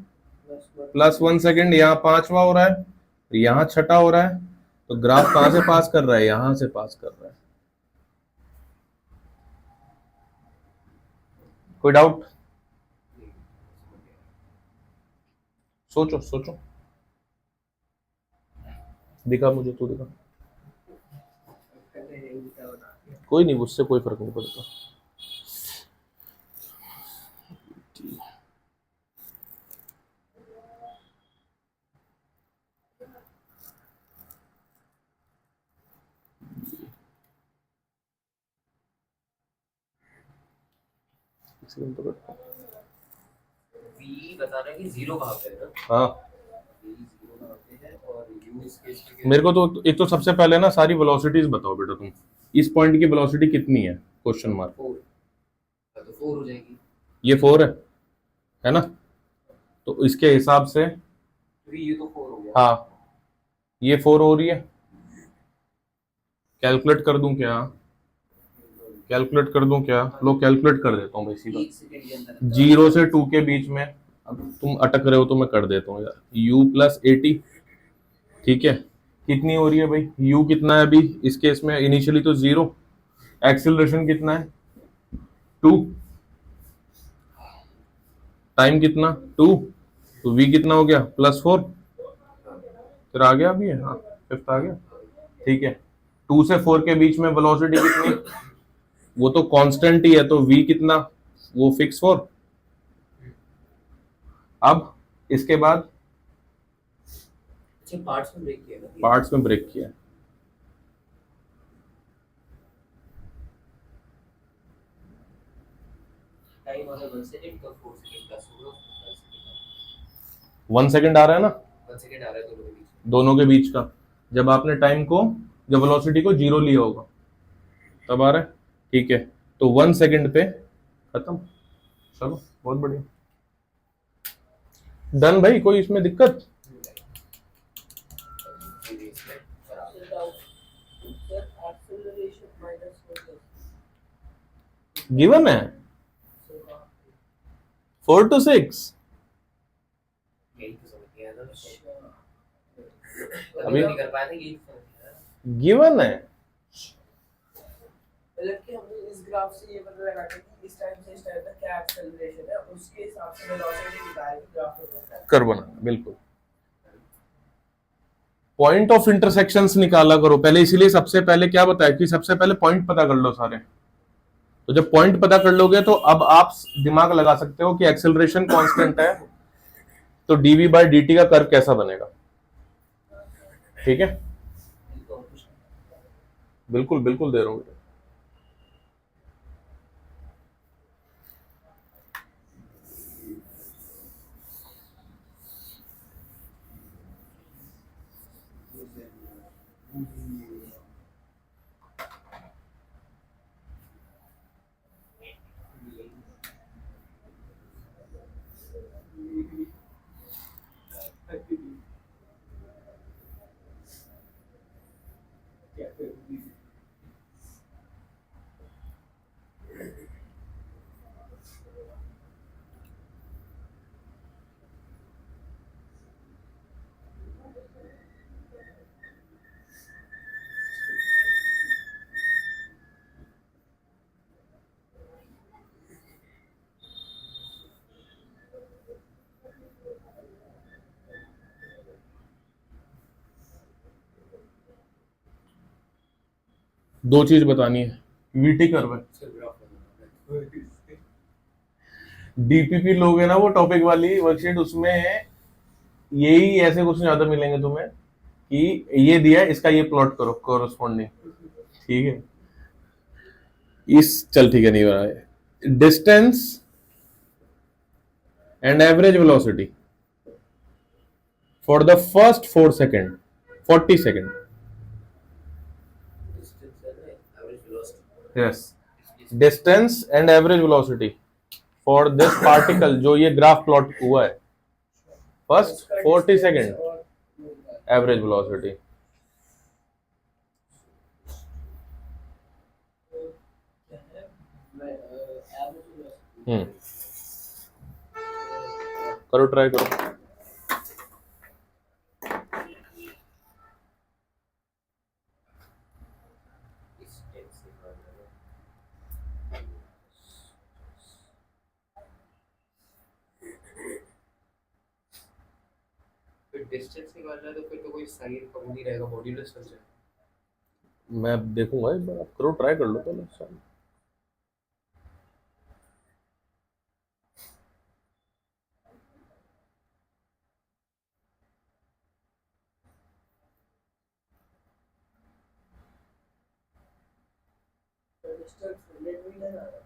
+1 सेकंड, यहाँ 5वां हो रहा है, यहाँ 6ठा हो रहा है। तो ग्राफ कहां से पास कर रहा है? यहां से पास कर रहा है। कोई डाउट? सोचो सोचो, दिखा मुझे, तू दिखा। कोई नहीं, मुझसे कोई फर्क नहीं पड़ता। तो करता हूँ। v बता रहा है कि 0 कहाँ पे है ना। हाँ, v 0 कहाँ पे है और u इस केस में मेरे को तो एक तो सबसे पहले ना सारी वेलोसिटीज बताओ बेटा तुम। इस पॉइंट की वेलोसिटी कितनी है? Question mark. 4, तो 4 हो जाएगी। ये 4 है ना? तो इसके हिसाब से ये तो 4 हो गया। हाँ, ये 4 हो रही है। कैलकुलेट कर दूं क्या? कैलकुलेट कर दूं क्या? लो कैलकुलेट कर देता हूँ भाई सीधा। 1 सेकंड के अंदर 0 से 2 के बीच में, अब तुम अटक रहे हो तो मैं कर देता हूँ यार। u प्लस 80, ठीक है, कितनी हो रही है भाई? u कितना है अभी इस केस में? इनिशियली तो 0। एक्सीलरेशन कितना है? 2। टाइम कितना? 2। तो v कितना हो गया? +4। फिर आ गया अभी, हाँ 5th आ गया। ठीक है, 2 से 4 के बीच में वेलोसिटी कितनी? वो तो कांस्टेंट ही है, तो v कितना? वो फिक्स 4। अब इसके बाद अच्छा, पार्ट्स में ब्रेक किया ना। पार्ट्स में ब्रेक किया। टाइम आ रहा है 1 सेकंड, तो 4 सेकंड प्लस होगा, 5 सेकंड 1 सेकंड आ रहा है ना 1 सेकंड आ रहा है दोनों के बीच में। दोनों के बीच का। जब आपने टाइम को, जब वेलोसिटी को 0 लिया होगा तब आ रहा है। ठीक है, तो 1 सेकंड पे खत्म। चलो बहुत बढ़िया, डन भाई, कोई इसमें दिक्कत? Sir, acceleration minus focus. Given है So, 4 to 6। यही तो समझ नहीं आया था मुझे। अभी- नहीं कर पाया था, यही तो समझ नहीं आया। गिवन है। मतलब कि हमने इस ग्राफ से ये पता लगाना है कि इस टाइम से इस टाइम तक क्या एक्सेलरेशन है, उसके हिसाब से वेलोसिटी निकाल के ग्राफ में बनता है। कर बना, बिल्कुल। पॉइंट ऑफ इंटरसेक्शंस निकाला करो पहले, इसीलिए सबसे पहले क्या बताया कि सबसे पहले पॉइंट पता कर लो सारे। तो जब पॉइंट पता कर लोगे तो अब आप दिमाग लगा सकते हो कि एक्सेलरेशन कांस्टेंट है, तो डीवी बाय डी का कर्व कैसा बनेगा। ठीक है, तो कुछ बिल्कुल बिल्कुल दे रहा हूं। दो चीज बतानी है, वीटी कर्व है, सिर्फ ग्राफ बनाना है। डीपीपी लोग है ना वो टॉपिक वाली वर्कशीट, उसमें यही ऐसे क्वेश्चन ज्यादा मिलेंगे तुम्हें कि ये दिया है, इसका ये प्लॉट करो कोरस्पॉन्डिंग। ठीक है, इस चल ठीक है, नहीं बना है। Distance and average velocity for the first 4 second 40 second. Distance है ना, average velocity. Yes, distance and average velocity for this particle, जो ये ग्राफ प्लॉट हुआ है, फर्स्ट 40 सेकेंड एवरेज वेलोसिटी। करो, ट्राई करो। Distance निकालना है। फिर डिस्टेंस निकालना है तो फिर तो कोई साइन कम नहीं रहेगा, मॉड्यूलस बन जाएगा। मैं देखूंगा एक बार, आप करो, ट्राई कर लो पहले। डिस्टेंस 100 मीटर आ रहा है।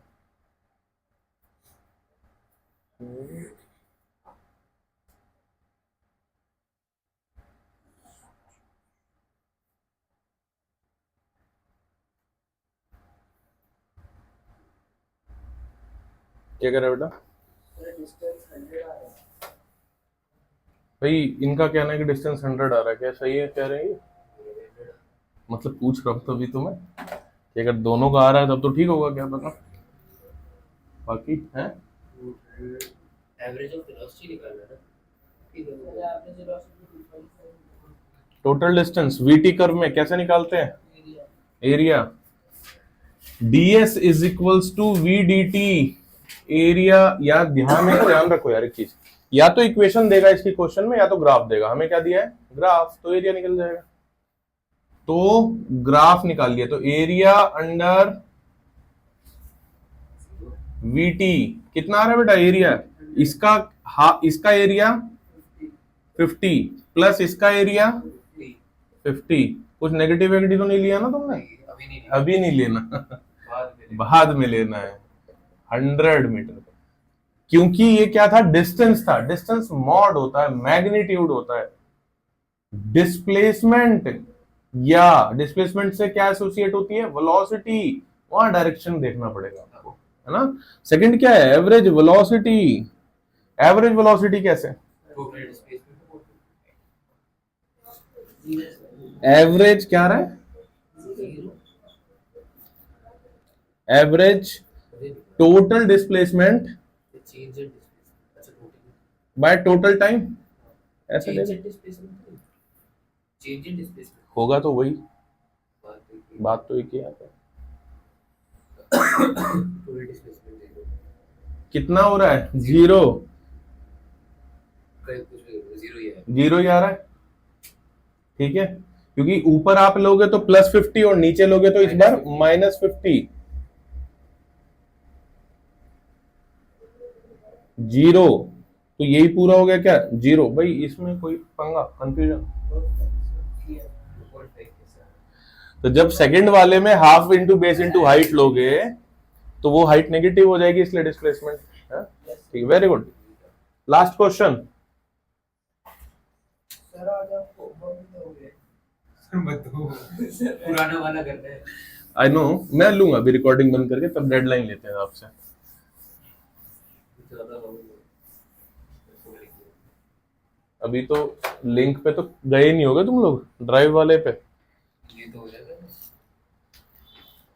क्या कह रहे हो बेटा? डिस्टेंस 100 आ रहा है। भाई इनका कहना है कि डिस्टेंस 100 आ रहा है, क्या सही है कह रहे हैं ये? मतलब पूछ रहा हूँ तभी तुम्हें कि अगर दोनों का आ रहा है तब तो ठीक होगा, क्या पता बाकी है। एवरेज ऑफ वेलोसिटी निकालना है ना। ठीक है। Average velocity 2.5 total distance VT curve में कैसे निकालते हैं? Area. Area, ds is equals to we D T. Area, या ध्यान रखो यार एक चीज, या तो इक्वेशन देगा इसकी क्वेश्चन में, या तो ग्राफ देगा। हमें क्या दिया है? ग्राफ, तो एरिया निकल जाएगा। तो ग्राफ निकाल लिया, तो एरिया अंडर वीटी कितना आ रहा है बेटा? एरिया इसका एरिया 50 प्लस इसका एरिया 50। कुछ नेगेटिव तो नहीं लिया ना तुमने? अभी नहीं अभी नहीं लेना, बाद में लेना है 100 मीटर। क्योंकि ये क्या था? डिस्टेंस था। डिस्टेंस मॉड होता है, मैग्नीट्यूड होता है। डिस्प्लेसमेंट, या डिस्प्लेसमेंट से क्या एसोसिएट होती है? वेलोसिटी। वहां डायरेक्शन देखना पड़ेगा आपको, है ना। सेकंड क्या है, एवरेज वेलोसिटी। एवरेज वेलोसिटी कैसे, टोटल डिस्प्लेसमेंट एवरेज क्या रहा है, zero average total displacement change in displacement. अच्छा टोटल बाय टोटल टाइम, ऐसे चेंज ले इन डिस्प्लेसमेंट, चेंज इन डिस्प्लेसमेंट होगा तो वही बात है। बात तो एक ही आता है। टोटल डिस्प्लेसमेंट जीरो, कितना हो रहा है, जीरो, कहीं कुछ भी जीरो ही है। जीरो ही आ रहा है, ठीक है, क्योंकि ऊपर आप लोगे तो +50 और नीचे लोगे तो इस बार -50, जीरो, तो यही पूरा हो गया क्या, जीरो। भाई इसमें कोई पंगा कंफ्यूजन, तो जब सेकंड वाले में half into base into height लोगे तो वो हाइट नेगेटिव हो जाएगी, इसलिए डिस्प्लेसमेंट, ठीक, very good. Last question, sir आज आपको बंद हो गए। पुराना वाला करना है। आई नो, मैं लूंगा अभी रिकॉर्डिंग बंद करके, तब डेडलाइन लेते हैं आपसे। ज्यादा लोग अभी तो लिंक पे तो गए नहीं होगे तुम लोग, ड्राइव वाले पे। ये तो हो जाएगा ना।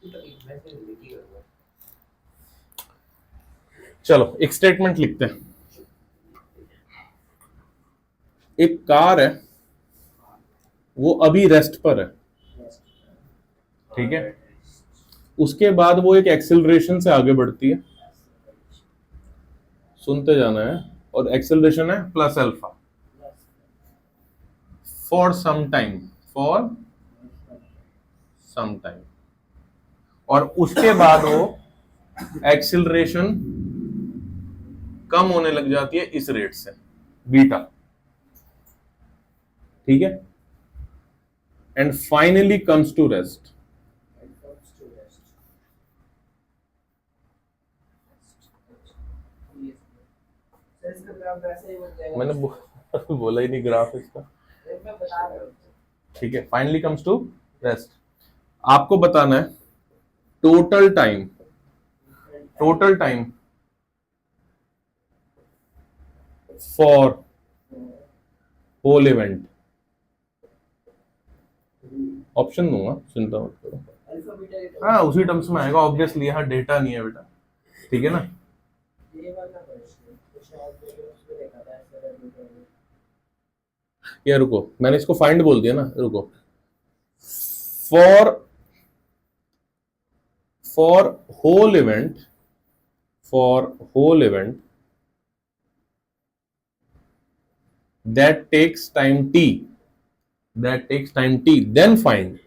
तो एक मैसेज लिखी होगा। चलो एक स्टेटमेंट लिखते हैं। एक कार है, वो अभी रेस्ट पर है, ठीक है, उसके बाद वो एक एक्सेलरेशन से आगे बढ़ती है, सुनते जाना है, और एक्सेलरेशन है +α for some time, for some time, और उसके बाद वो एक्सेलरेशन कम होने लग जाती है इस रेट से, बीटा, ठीक है, and finally comes to rest. Sir इसका ग्राफ वैसे ही बन जाएगा। मैंने बोला ही नहीं ग्राफ इसका, मैं बता रहा हूँ। ठीक है, फाइनली कम्स टू रेस्ट। आपको बताना है total time, total time for whole event. Option दूंगा, चिंता मत करो, अल्फा बीटा के हाँ उसी टर्म्स में आएगा ऑब्वियसली, यहाँ डेटा नहीं है बेटा, ठीक है ना। ये वाला क्वेश्चन तो शायद मैंने उसमें देखा था ऐसा है। ये रुको, मैंने इसको फाइंड बोल दिया ना, रुको, for for whole event, for whole event that takes time t, that takes time t, then find,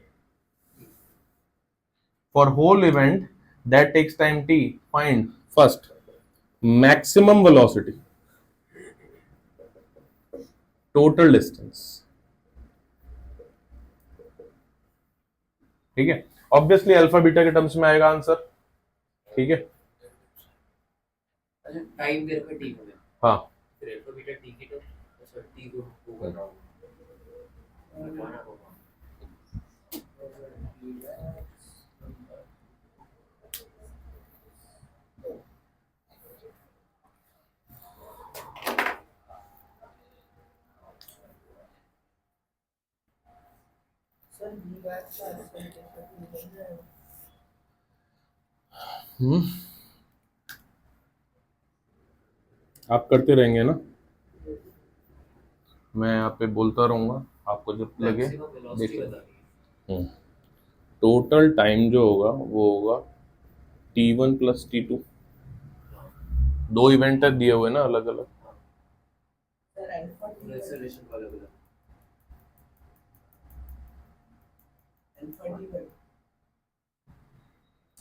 for whole event that takes time t, find first maximum velocity, total distance, ठीक है, obviously alpha beta के terms में आएगा answer, ठीक है, अच्छा time दे रखा T में, हाँ, फिर अल्फा बीटा टी की टर्म, अच्छा टी को होगा ना हटाना होगा। सर ये बात का आंसर कैसे निकल जाएगा? आप करते रहेंगे ना, मैं यहाँ पे बोलता रहूंगा, आपको जब लगे मैक्सिमम वेलोसिटी देखिए। बतानी है। टोटल टाइम जो होगा वो होगा t1 + t2, दो इवेंट दिए हुए ना अलग अलग, सर अल्फा टी एक्सेलरेशन वाला बोला अल्फा टी पर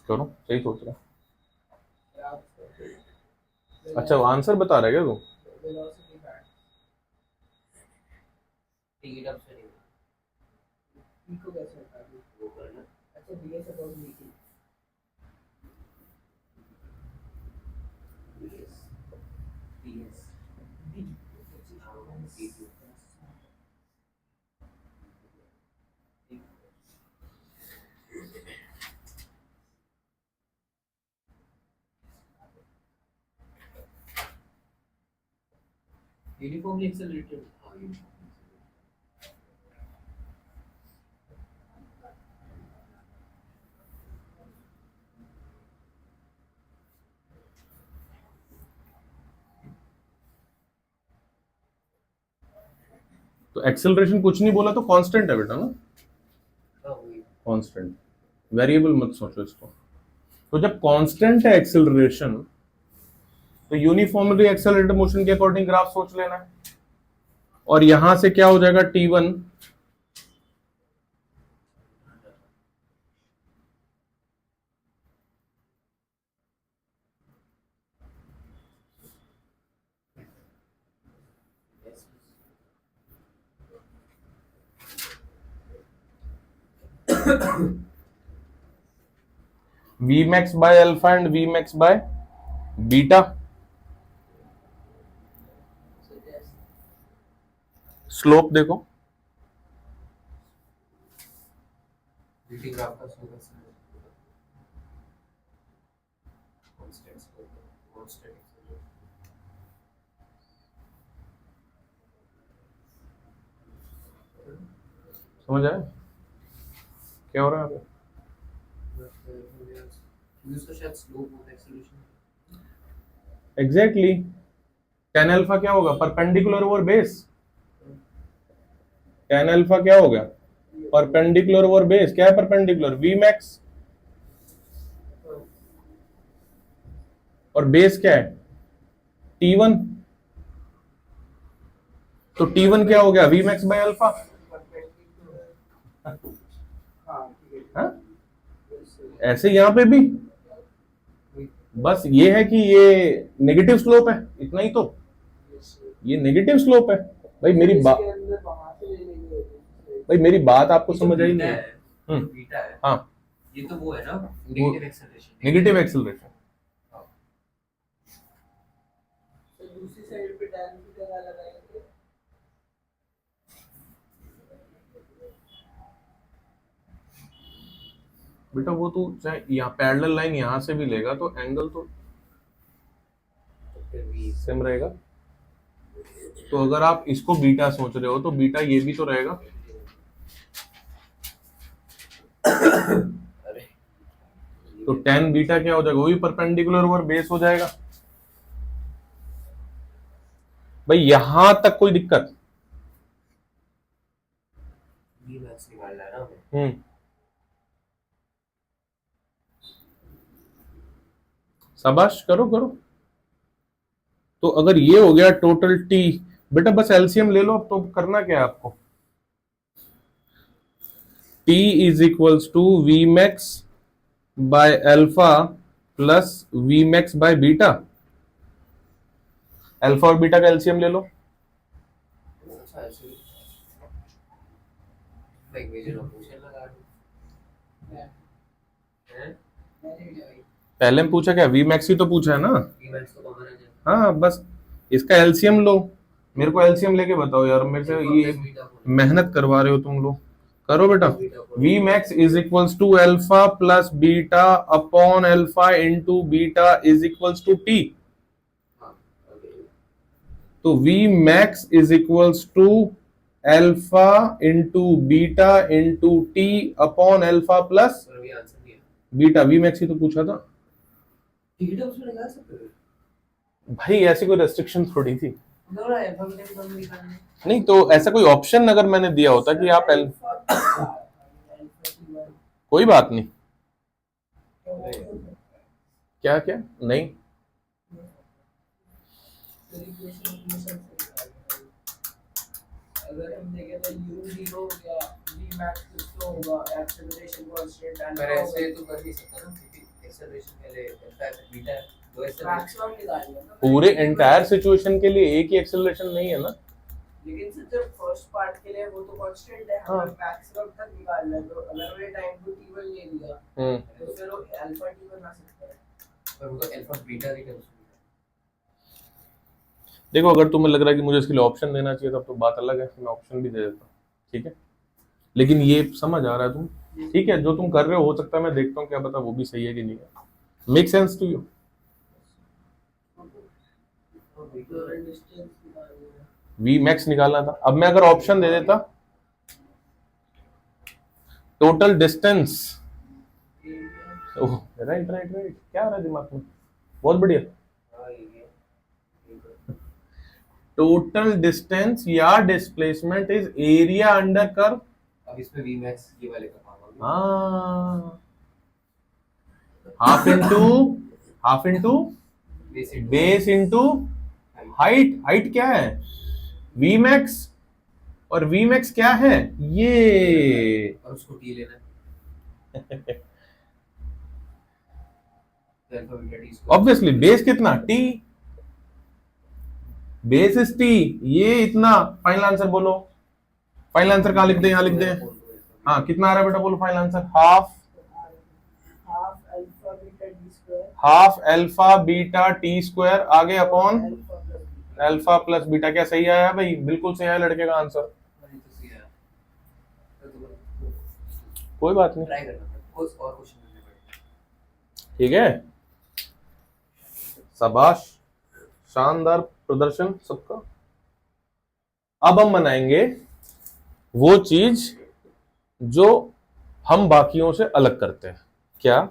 करो, सही सोच रहा ग्राफ अच्छा आंसर बता रहा है क्या तू, वेलोसिटी फैक्ट टी की टर्म से नहीं टी को कैसे हटा दूं? वो करना। अच्छा ds upon dt TS T two uniformly accelerated, हाँ यूनिफॉर्मली। तो एक्सेलरेशन कुछ नहीं बोला तो कांस्टेंट है बेटा ना, हाँ वही। कांस्टेंट, वेरिएबल मत सोचो इसको। तो जब कांस्टेंट है एक्सेलरेशन तो यूनिफॉर्मली एक्सेलरेटेड मोशन के अकॉर्डिंग ग्राफ सोच लेना है। और यहां से क्या हो जाएगा T1 Vmax by alpha and Vmax by beta। So yes, slope देखो, वीटी ग्राफ का slope acceleration constant slope, constant acceleration. समझ आया क्या हो रहा है यहाँ पे? इसका शायद स्लोप होता है एक्सेलरेशन। एग्जैक्टली tan अल्फा क्या होगा, perpendicular over base. tan alpha क्या हो गया, परपेंडिकुलर ओवर बेस। क्या है परपेंडिकुलर, Vmax, और बेस क्या है T1। तो T1 क्या हो गया, Vmax by अल्फा। हाँ ठीक है। हाँ? ऐसे यहां पे भी बस ये है कि ये नेगेटिव स्लोप है, इतना ही तो, ये नेगेटिव स्लोप है। भाई मेरी बात, इसके अंदर वहां से ले लेंगे। भाई मेरी बात आपको ये जो समझ आई बीटा नहीं है, है। बीटा है, हाँ, ये तो वो है ना नेगेटिव एक्सेलरेशन। Negative acceleration. तो दूसरी साइड पे tan थीटा का लगाएंगे। बेटा वो तो चाहे यहाँ पैरेलल लाइन यहां से भी लेगा तो एंगल तो फिर भी सेम रहेगा। तो अगर आप इसको बीटा सोच रहे हो तो बीटा ये भी तो रहेगा। अरे तो tan बीटा क्या हो जाएगा, वही परपेंडिकुलर ओवर बेस हो जाएगा। भाई यहां तक कोई दिक्कत? बी मैक्स निकालना है ना हमें। शाबाश, करो करो। तो अगर ये हो गया टोटल टी, बेटा बस एलसीएम ले लो। अब तो करना क्या है आपको, T is equals to V max by alpha plus V max by beta. Alpha और बीटा का एलसीएम ले लो। अच्छा ऐसे लाइक मेजर ऑपरेशन लगा दो हैं। मैंने भी लगाई। पहले में पूछा क्या, वी मैक्स ही तो पूछा है ना। बी मैक्स तो कॉमन है। हाँ बस इसका एलसीएम लो। मेरे को एलसीएम लेके बताओ यार, मेरे से ये मेहनत करवा रहे हो तुम लोग। करो बेटा। V max is equals to alpha plus beta upon alpha into beta is equals to T. तो V max is equals to alpha into beta into T upon alpha plus और अभी आंसर नहीं है। बीटा। वी मैक्स ही तो पूछा था theta उसमें लगा सकते हो भाई, ऐसी कोई रेस्ट्रिक्शन थोड़ी थी। दोनों अल्फा बीटा के दोनों निकालने। नहीं तो ऐसा कोई ऑप्शन अगर मैंने दिया होता कि आप कोई बात नहीं। क्या क्या नहीं, अगर हम देखें तो u0 हो गया, vmax कुछ तो होगा, एक्सेलरेशन कांस्टेंट एंड पर ऐसे तो कर नहीं सकता ना क्योंकि एक्सेलरेशन पहले अल्फा बीटा है, दो एक्सेलरेशन मैक्सिमम निकालना है ना। पूरे एंटायर सिचुएशन के लिए एक ही एक्सेलरेशन नहीं है ना। लेकिन सर जब फर्स्ट पार्ट के लिए वो तो कांस्टेंट है, हाँ। हमें मैक्सिमम तक निकालना है। तो अगर हमने टाइम को t1 ले लिया तो फिर वो अल्फा t1 आ सकता है। पर वो तो अल्फा बीटा की टर्म्स में देखो अगर तुम्हें लग रहा है कि मुझे इसके लिए ऑप्शन देना चाहिए तब तो बात अलग है, मैं ऑप्शन भी दे देता हूँ, ठीक है। लेकिन ये समझ आ रहा है तुम, ठीक है, जो तुम कर रहे हो सकता है मैं देखता हूँ क्या पता वो भी सही है कि नहीं है। Make sense to you. है। Current distance निकालना है। वी मैक्स निकालना था। अब मैं अगर ऑप्शन दे देता total distance, oh right right right, क्या हो रहा है दिमाग में, बहुत बढ़िया। हाँ ये टोटल डिस्टेंस या displacement is area under curve. अब इसमें वी मैक्स ये वाले का काम होगा। हाँ, half into base into height. Height क्या है, वी मैक्स, और वी मैक्स क्या है ये। और उसको टी लेना है। Alpha beta T square. Obviously base कितना, टी, बेस इज टी, ये इतना। फाइनल आंसर बोलो, फाइनल आंसर कहाँ लिख दे, यहाँ लिख दे। हाँ कितना आ रहा है बेटा, बोलो final answer. half alpha beta d square half alpha beta T square आगे upon alpha plus beta। Alpha plus beta. क्या सही आया भाई, बिल्कुल सही आया लड़के का आंसर। अरे तो सही है। तो कोई बात नहीं, ट्राई करना कुछ और क्वेश्चन करने पड़ेंगे। ठीक है, शाबाश, शानदार प्रदर्शन सबका। अब हम बनाएंगे वो चीज जो हम बाकियों से अलग करते हैं। क्या,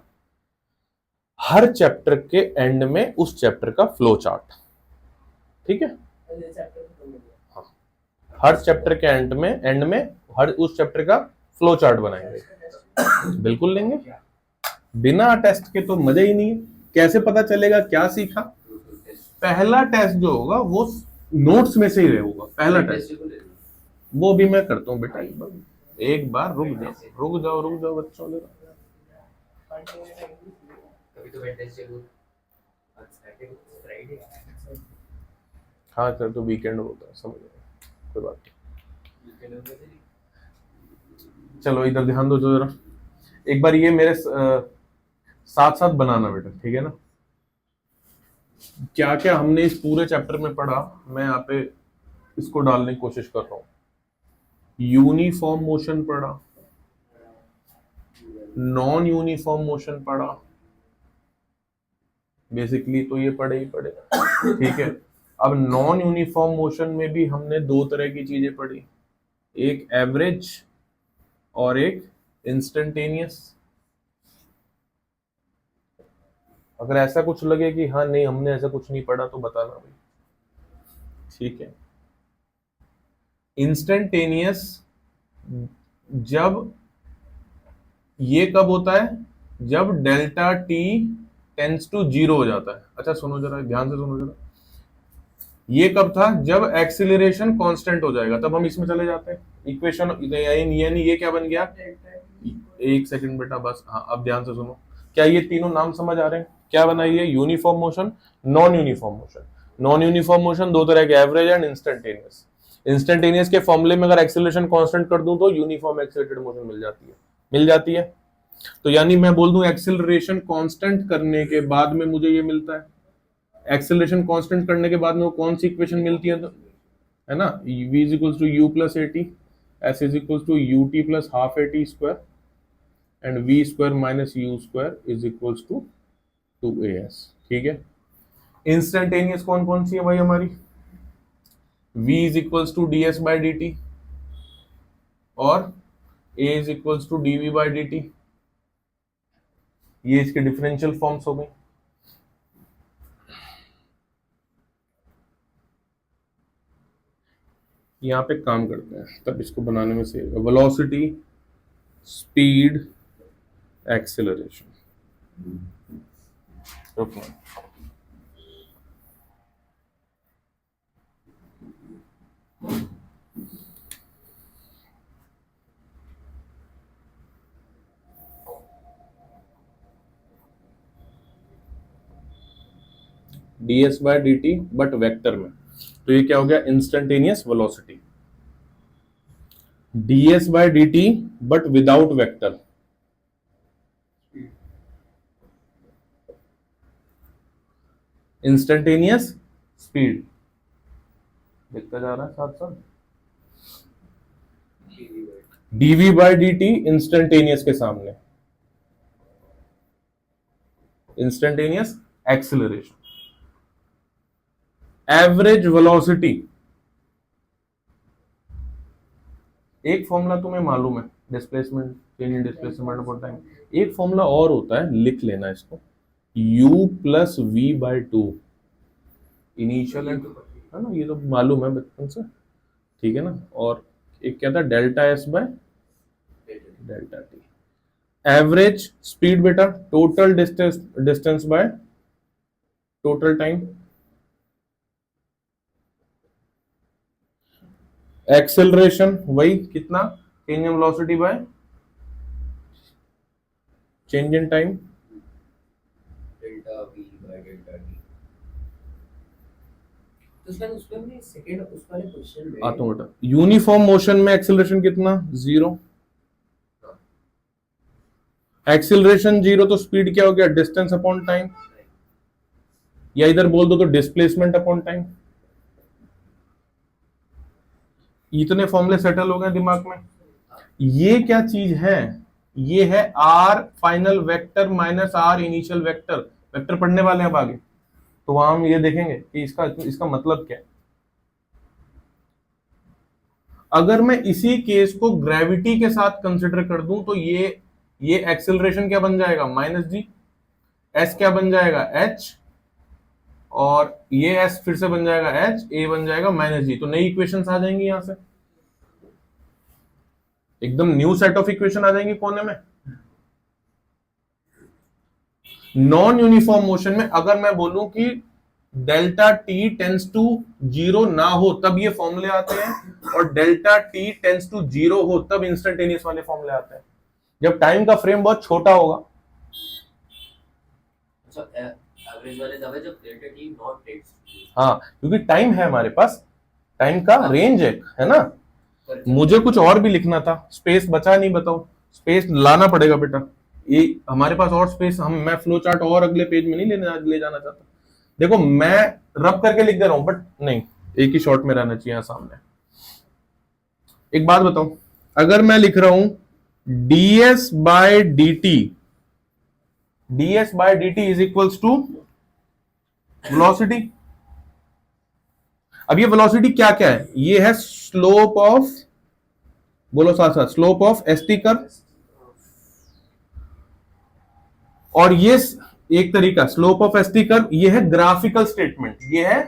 हर चैप्टर के एंड में उस चैप्टर का फ्लो चार्ट। ठीक है, अगले चैप्टर में तो मिलेगा। हर चैप्टर के एंड में हर उस चैप्टर का फ्लो चार्ट बनाएंगे। बिल्कुल लेंगे, बिना टेस्ट के तो मजा ही नहीं है। कैसे पता चलेगा क्या सीखा। पहला टेस्ट जो होगा वो नोट्स में से ही होगा, पहला टेस्ट। वो भी मैं करता हूँ बेटा, एक बार रुक जाओ बच्चों जरा। कभी तो वेडनेसडे को सैटरडे को फ्राइडे। हाँ सर, तो वीकेंड होता है, समझ गए, कोई बात नहीं। वीकेंड में तेरी चलो इधर ध्यान दो जरा, एक बार ये मेरे साथ साथ बनाना बेटा, ठीक है ना। क्या क्या हमने इस पूरे चैप्टर में पढ़ा, मैं यहाँ पे इसको डालने की कोशिश कर रहा हूँ। यूनिफॉर्म मोशन पढ़ा, नॉन यूनिफॉर्म मोशन पढ़ा, बेसिकली तो ये पढ़े ही पढ़े, ठीक है। अब नॉन यूनिफॉर्म मोशन में भी हमने दो तरह की चीजें पढ़ी, एक एवरेज और एक इंस्टेंटेनियस। अगर ऐसा कुछ लगे कि हाँ नहीं हमने ऐसा कुछ नहीं पढ़ा तो बताना भाई, ठीक है। इंस्टेंटेनियस जब, ये कब होता है, जब डेल्टा टी टेंस टू 0 हो जाता है। अच्छा सुनो जरा, ध्यान से सुनो जरा, ये कब था, जब एक्सीलरेशन कांस्टेंट हो जाएगा तब हम इसमें चले जाते हैं इक्वेशन। यानी ये क्या बन गया, एक सेकंड बेटा बस, हाँ अब ध्यान से सुनो। क्या ये तीनों नाम समझ आ रहे हैं, क्या बना ये, uniform motion, non uniform motion. Non uniform motion दो तरह के, एवरेज एंड इंस्टेंटेनियस। इंस्टेंटेनियस के फॉर्मूले में अगर एक्सीलरेशन कांस्टेंट कर दूं तो यूनिफॉर्म एक्सीलरेटेड मोशन मिल जाती है। तो यानी मैं बोल दूं एक्सीलरेशन कांस्टेंट करने के बाद में मुझे ये मिलता है, एक्सीलरेशन कांस्टेंट करने के बाद में वो कौन सी इक्वेशन मिलती है, तो है ना, v is equals to u plus A T, S is equals to u T plus half A T square, and V square minus u square is equals to 2as। ठीक है, इंस्टेंटेनियस कौन कौन सी है भाई हमारी, v is equals to D S by D T और a is equals to D V by D T. ये इसके डिफरेंशियल फॉर्म्स हो गई। यहाँ पे काम करते हैं तब इसको बनाने में से, velocity, speed, acceleration. Okay, D S by D T but vector में, तो ये क्या हो गया, instantaneous velocity. ds by dt but without vector, instantaneous speed. देखता जा रहा है साथ साथ, dv by dt इंस्टेंटेनियस के सामने, इंस्टेंटेनियस एक्सीलरेशन। एवरेज वेलोसिटी, एक फॉर्मूला तुम्हें मालूम है, displacement, change in displacement upon time. एक फॉर्मूला और होता है, लिख लेना इसको, u plus v by two, initial and, है ना, ये तो मालूम है बचपन से, ठीक है ना। और एक क्या था, delta S by delta T. Average speed बेटा, total distance by total time. Acceleration वही कितना, change in velocity by change in time. Delta V by delta T. तो शायद उसमें हमने सेकंड उस वाले क्वेश्चन में आता हूँ बेटा, यूनिफॉर्म मोशन में एक्सेलरेशन कितना, 0। एक्सेलरेशन 0 तो स्पीड क्या हो गया, डिस्टेंस अपॉन टाइम, या इधर बोल दो तो डिस्प्लेसमेंट अपॉन टाइम। इतने फॉर्मूले सेटल हो गए दिमाग में। ये क्या चीज है, ये है r final vector minus r initial vector. Vector पढ़ने वाले हैं अब आगे, तो वहां हम ये देखेंगे कि इसका मतलब क्या है। अगर मैं इसी केस को ग्रेविटी के साथ कंसिडर कर दूं तो ये एक्सेलरेशन क्या बन जाएगा, माइनस जी, एस क्या बन जाएगा, एच, और ये एस फिर से बन जाएगा एच, ए बन जाएगा माइनस जी। तो नई इक्वेशंस आ जाएंगी यहां से, एकदम न्यू सेट ऑफ इक्वेशन आ जाएंगी कोने में। नॉन यूनिफॉर्म मोशन में अगर मैं बोलूं कि डेल्टा टी टेंस टू 0 ना हो तब ये फॉर्मूले आते हैं, और डेल्टा टी टेंस टू 0 हो तब इंस्टेंटेनियस वाले फॉर्मूले आते हैं, जब टाइम का फ्रेम बहुत छोटा होगा। अच्छा, एवरेज वाले दबे जब डेल्टा टी नॉट टेक्स। हाँ, क्योंकि टाइम है हमारे पास, टाइम का रेंज है ना। मुझे कुछ और भी लिखना था, स्पेस बचा नहीं, बताओ, स्पेस लाना पड़ेगा बेटा। ये हमारे पास और स्पेस, मैं फ्लो चार्ट और अगले पेज में नहीं ले जाना चाहता। देखो मैं रब करके लिख दे रहा हूं, बट नहीं, एक ही शॉट में रहना चाहिए सामने। एक बात बताओ, अगर मैं लिख रहा हूं ds by dt is equals to velocity. अब ये वेलोसिटी क्या क्या है, ये है स्लोप ऑफ, बोलो साथ साथ, स्लोप ऑफ एसटी कर्व, और ये एक तरीका स्लोप ऑफ एसटी कर्व, ये है ग्राफिकल स्टेटमेंट, ये है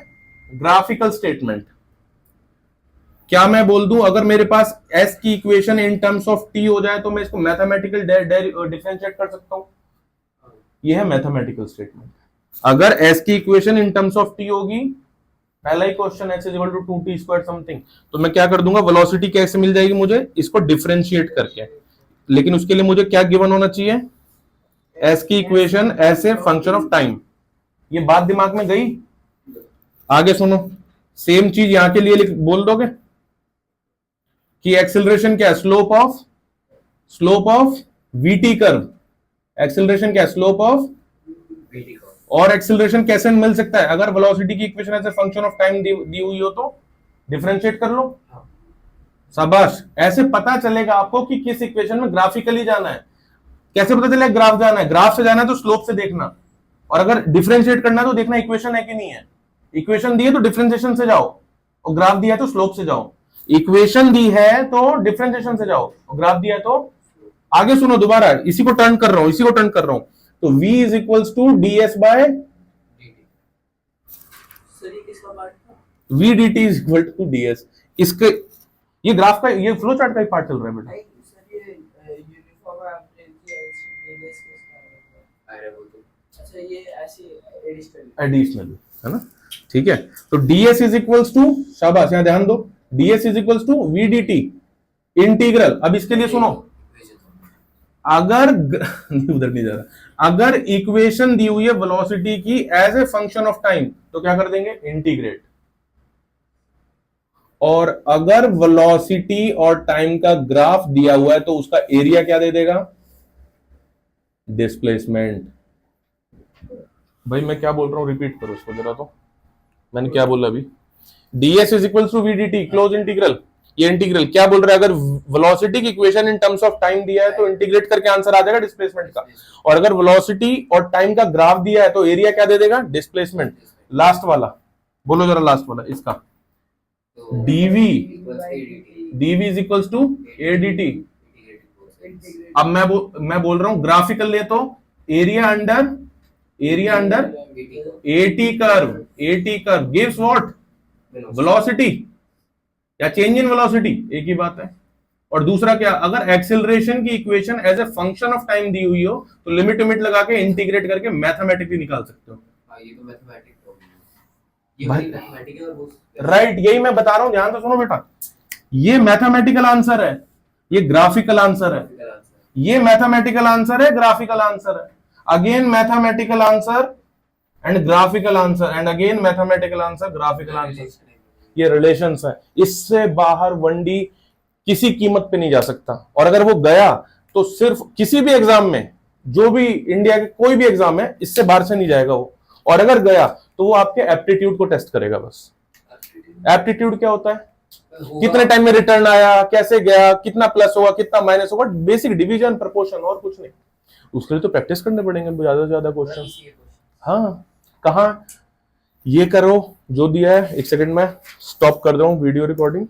ग्राफिकल स्टेटमेंट। क्या मैं बोल दूं, अगर मेरे पास एस की equation in terms of T हो जाए तो मैं इसको मैथमेटिकल डिफरेंशिएट कर सकता हूं, ये है मैथमेटिकल स्टेटमेंट। अगर एस की equation in terms of T होगी, पहला ही question x is equal to 2t square something, तो मैं क्या कर दूंगा, वेलोसिटी कैसे मिल जाएगी मुझे, इसको डिफरेंशिएट करके। लेकिन उसके लिए मुझे क्या गिवन होना चाहिए, s की equation as a function of time. ये बात दिमाग में गई। आगे सुनो, सेम चीज यहां के लिए बोल दोगे कि एक्सेलरेशन क्या है, slope of VT curve. Acceleration क्या है, स्लोप ऑफ वीटी कर्व। और एक्सेलरेशन कैसे मिल सकता है, अगर वेलोसिटी की equation as a function of time दी हुई हो तो डिफरेंशिएट कर लो। शाबाश, ऐसे पता चलेगा आपको कि किस इक्वेशन में ग्राफिकली जाना है। कैसे पता चलेगा ग्राफ जाना है, ग्राफ से जाना है तो स्लोप से देखना, और अगर डिफरेंशिएट करना है तो देखना इक्वेशन है कि नहीं है। इक्वेशन दी है तो डिफरेंशिएशन से जाओ, और ग्राफ दिया है तो स्लोप से जाओ। इक्वेशन दी है तो डिफरेंशिएशन से जाओ, और ग्राफ दिया है तो आगे सुनो, दोबारा इसी को टर्न कर रहा हूं। तो v is equals to ds by sir ये किसका पार्ट था? v dt is equal to ds। इसके ये ग्राफ का, ये फ्लो चार्ट का ही पार्ट चल रहा है बेटा। नहीं सर, ये यूनिफॉर्म एवरेज की एक्सपीरियंस किसका है? अरे वो तो अच्छा, ये ऐसे एडिशनल है ना, ठीक है। तो ds इज इक्वल्स टू, शाबाश, यहां ध्यान दो, ds is equals to v dt integral. अब इसके लिए सुनो, अगर उधर नहीं जा रहा, अगर इक्वेशन दी हुई है वेलोसिटी की as a function of time तो क्या कर देंगे, इंटीग्रेट। और अगर वेलोसिटी और टाइम का ग्राफ दिया हुआ है तो उसका एरिया क्या दे देगा, डिस्प्लेसमेंट। भाई मैं क्या बोल रहा हूं, रिपीट करो इसको जरा, तो मैंने क्या बोला अभी, ds is equal to we D t, close integral. ये इंटीग्रल क्या बोल रहा है, अगर वेलोसिटी की equation in terms of time दिया है तो इंटीग्रेट करके आंसर आ जाएगा डिस्प्लेसमेंट का, और अगर वेलोसिटी और टाइम का ग्राफ दिया है तो एरिया क्या दे देगा, डिस्प्लेसमेंट। लास्ट वाला बोलो जरा लास्ट वाला इसका, तो d v equals ADT. D v is equals to a d t. Integrated process. Integrate. अब मैं बोल रहा हूं ग्राफिकल ले तो area under eighty curve gives what, velocity या चेंज इन वेलोसिटी, एक ही बात है। और दूसरा क्या, अगर एक्सेलरेशन की equation as a function of time दी हुई हो तो लिमिट लगा के इंटीग्रेट करके मैथमेटिकली निकाल सकते हो। हाँ, ये तो मैथमेटिक्स हो गई। ये भाई- वाली मैथमेटिक्स है और वो राइट, यही मैं बता रहा हूं, ध्यान से सुनो बेटा, ये मैथमेटिकल आंसर है, ये ग्राफिकल आंसर है, graphical answer. ये मैथमेटिकल आंसर है, ग्राफिकल आंसर है, again mathematical answer and graphical answer and again mathematical answer, graphical answer. Relation है। ये रिलेशंस है, इससे बाहर वनडी किसी कीमत पे नहीं जा सकता। और अगर वो गया तो सिर्फ किसी भी एग्जाम में, जो भी इंडिया के कोई भी एग्जाम है, इससे बाहर से नहीं जाएगा वो। और अगर गया तो वो आपके एप्टीट्यूड को टेस्ट करेगा बस। एप्टीट्यूड क्या होता है, होगा। कितने टाइम में रिटर्न आया, कैसे गया, कितना प्लस होगा, कितना माइनस होगा, बेसिक डिवीजन, प्रपोर्शन, और कुछ नहीं। उसके लिए तो प्रैक्टिस करने पड़ेंगे ज्यादा से ज्यादा क्वेश्चन। Easy है question. हाँ, कहाँ, ये करो जो दिया है। एक सेकंड में स्टॉप कर दो वीडियो रिकॉर्डिंग।